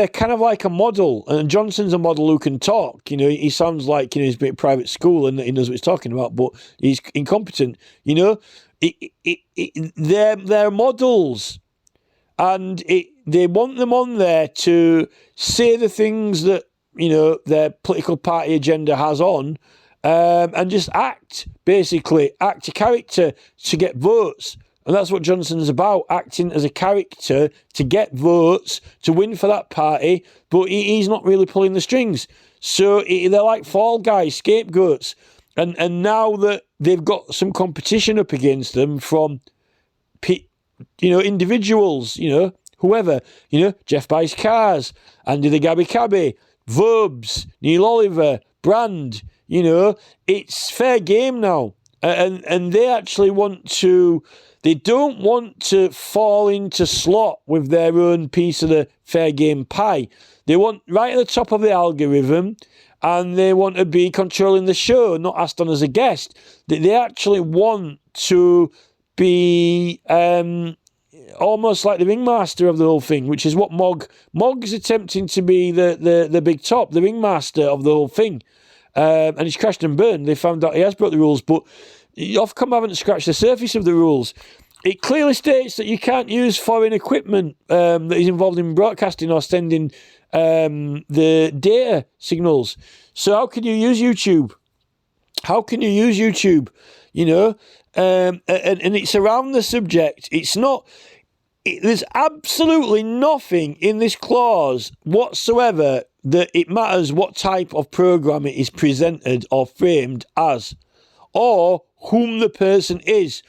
kind of like a model. And Johnson's a model who can talk. He sounds like he's been at private school and he knows what he's talking about, but he's incompetent. They're models, and they want them on there to say the things that, you know, their political party agenda has on, and just act a character to get votes. And that's what Johnson's about, acting as a character to get votes, to win for that party, but he's not really pulling the strings. So they're like fall guys, scapegoats. And now that they've got some competition up against them from, individuals, whoever, Jeff Buys Cars, Andy the Gabby Cabby, Vobes, Neil Oliver, Brand, it's fair game now. And they actually they don't want to fall into slot with their own piece of the fair game pie. They want right at the top of the algorithm, and they want to be controlling the show, not asked on as a guest. They actually want to be almost like the ringmaster of the whole thing, which is what Mogg's attempting to be the big top, the ringmaster of the whole thing. And he's crashed and burned. They found out he has broke the rules, but Ofcom haven't scratched the surface of the rules. It clearly states that you can't use foreign equipment that is involved in broadcasting or sending the data signals. So how can you use YouTube? And it's around the subject. There's absolutely nothing in this clause whatsoever that it matters what type of program it is presented or framed as, or whom the person is.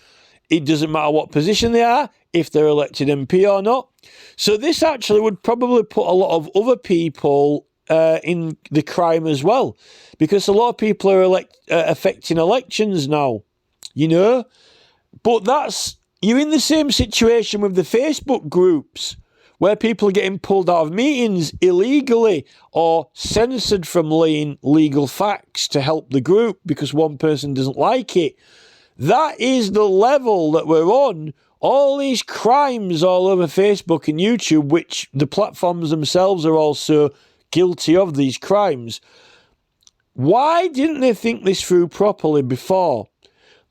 It doesn't matter what position they are, if they're elected MP or not. So this actually would probably put a lot of other people in the crime as well, because a lot of people are affecting elections now, But you're in the same situation with the Facebook groups, where people are getting pulled out of meetings illegally or censored from laying legal facts to help the group because one person doesn't like it. That is the level that we're on. All these crimes all over Facebook and YouTube, which the platforms themselves are also guilty of these crimes. Why didn't they think this through properly before?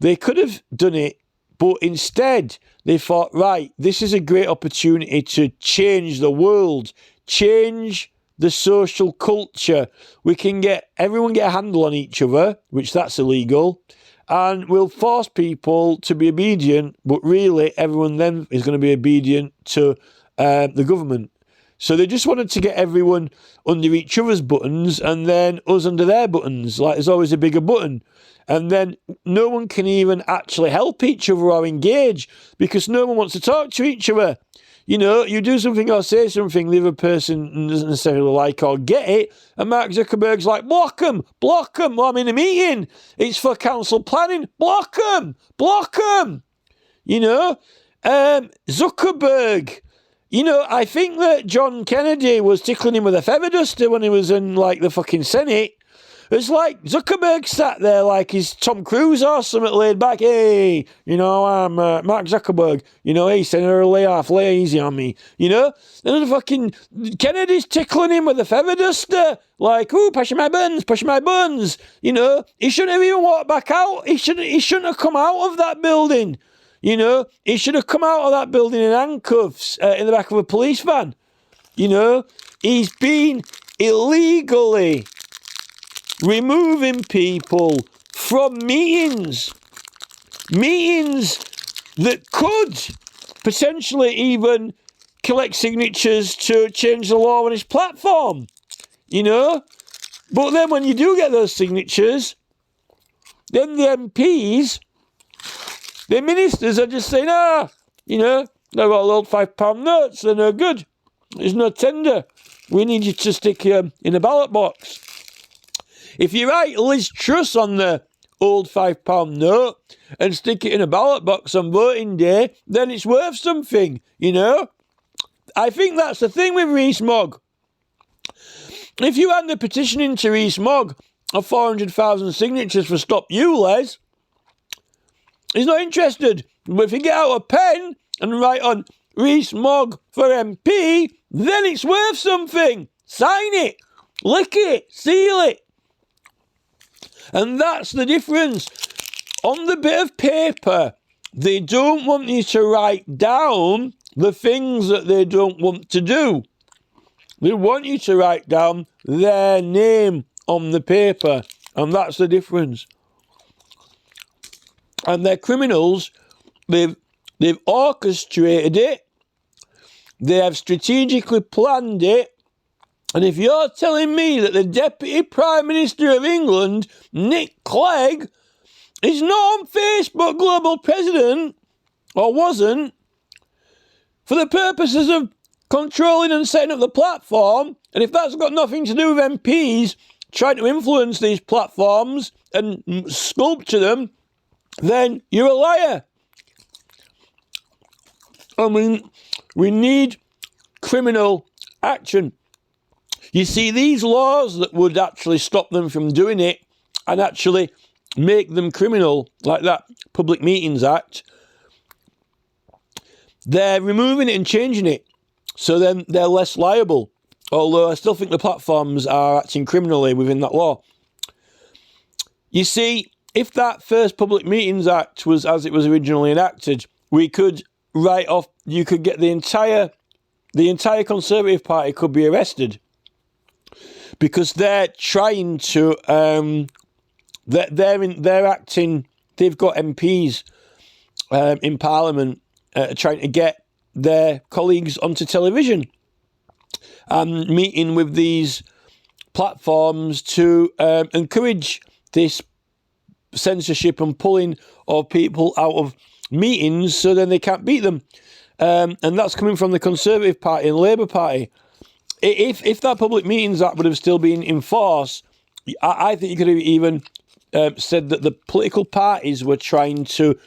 They could have done it, but instead they thought, right, this is a great opportunity to change the world, change the social culture. We can everyone get a handle on each other, which that's illegal, and we'll force people to be obedient, but really everyone then is going to be obedient to the government. So they just wanted to get everyone under each other's buttons and then us under their buttons, like there's always a bigger button. And then no one can even actually help each other or engage because no one wants to talk to each other. You do something or say something the other person doesn't necessarily like or get it, and Mark Zuckerberg's like, block them. Well, I'm in a meeting. It's for council planning. Block them. Zuckerberg. I think that John Kennedy was tickling him with a feather duster when he was in, the fucking Senate. It's like Zuckerberg sat there like he's Tom Cruise or something laid back. Hey, I'm Mark Zuckerberg. Hey, Senator, lay easy on me. And the fucking Kennedy's tickling him with a feather duster. Like, ooh, pushing my buns. He shouldn't have even walked back out. He shouldn't have come out of that building. He should have come out of that building in handcuffs in the back of a police van. He's been illegally removing people from meetings that could potentially even collect signatures to change the law on his platform, But then when you do get those signatures, then the MPs, the ministers are just saying, they've got old £5 notes, they're no good. There's no tender. We need you to stick in a ballot box. If you write Liz Truss on the old £5 note and stick it in a ballot box on voting day, then it's worth something, I think that's the thing with Rees Mogg. If you hand a petition in to Rees Mogg of 400,000 signatures for Stop You, Les, he's not interested. But if you get out a pen and write on Rees Mogg for MP, then it's worth something. Sign it, lick it, seal it. And that's the difference. On the bit of paper, they don't want you to write down the things that they don't want to do. They want you to write down their name on the paper, and that's the difference. And they're criminals. They've orchestrated it. They have strategically planned it. And if you're telling me that the Deputy Prime Minister of England, Nick Clegg, is not on Facebook Global President, or wasn't, for the purposes of controlling and setting up the platform, and if that's got nothing to do with MPs trying to influence these platforms and sculpture them, then you're a liar. I mean, we need criminal action. You see, these laws that would actually stop them from doing it and actually make them criminal, like that Public Meetings Act, they're removing it and changing it, so then they're less liable. Although I still think the platforms are acting criminally within that law. You see, if that first Public Meetings Act was as it was originally enacted, we could write off, you could get the entire Conservative Party could be arrested, because they're trying to, they're acting, they've got MPs in Parliament trying to get their colleagues onto television and meeting with these platforms to encourage this censorship and pulling of people out of meetings so then they can't beat them. And that's coming from the Conservative Party and Labour Party. If that Public Meetings Act would have still been in force, I think you could have even said that the political parties were trying to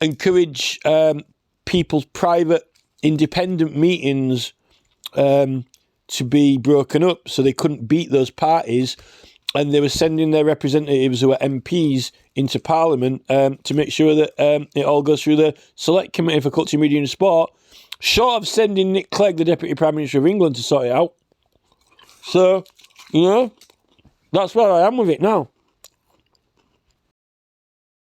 encourage people's private independent meetings to be broken up so they couldn't beat those parties, and they were sending their representatives who are MPs into Parliament to make sure that it all goes through the Select Committee for Culture, Media and Sport, short of sending Nick Clegg, the Deputy Prime Minister of England, to sort it out. So, you know, that's where I am with it now.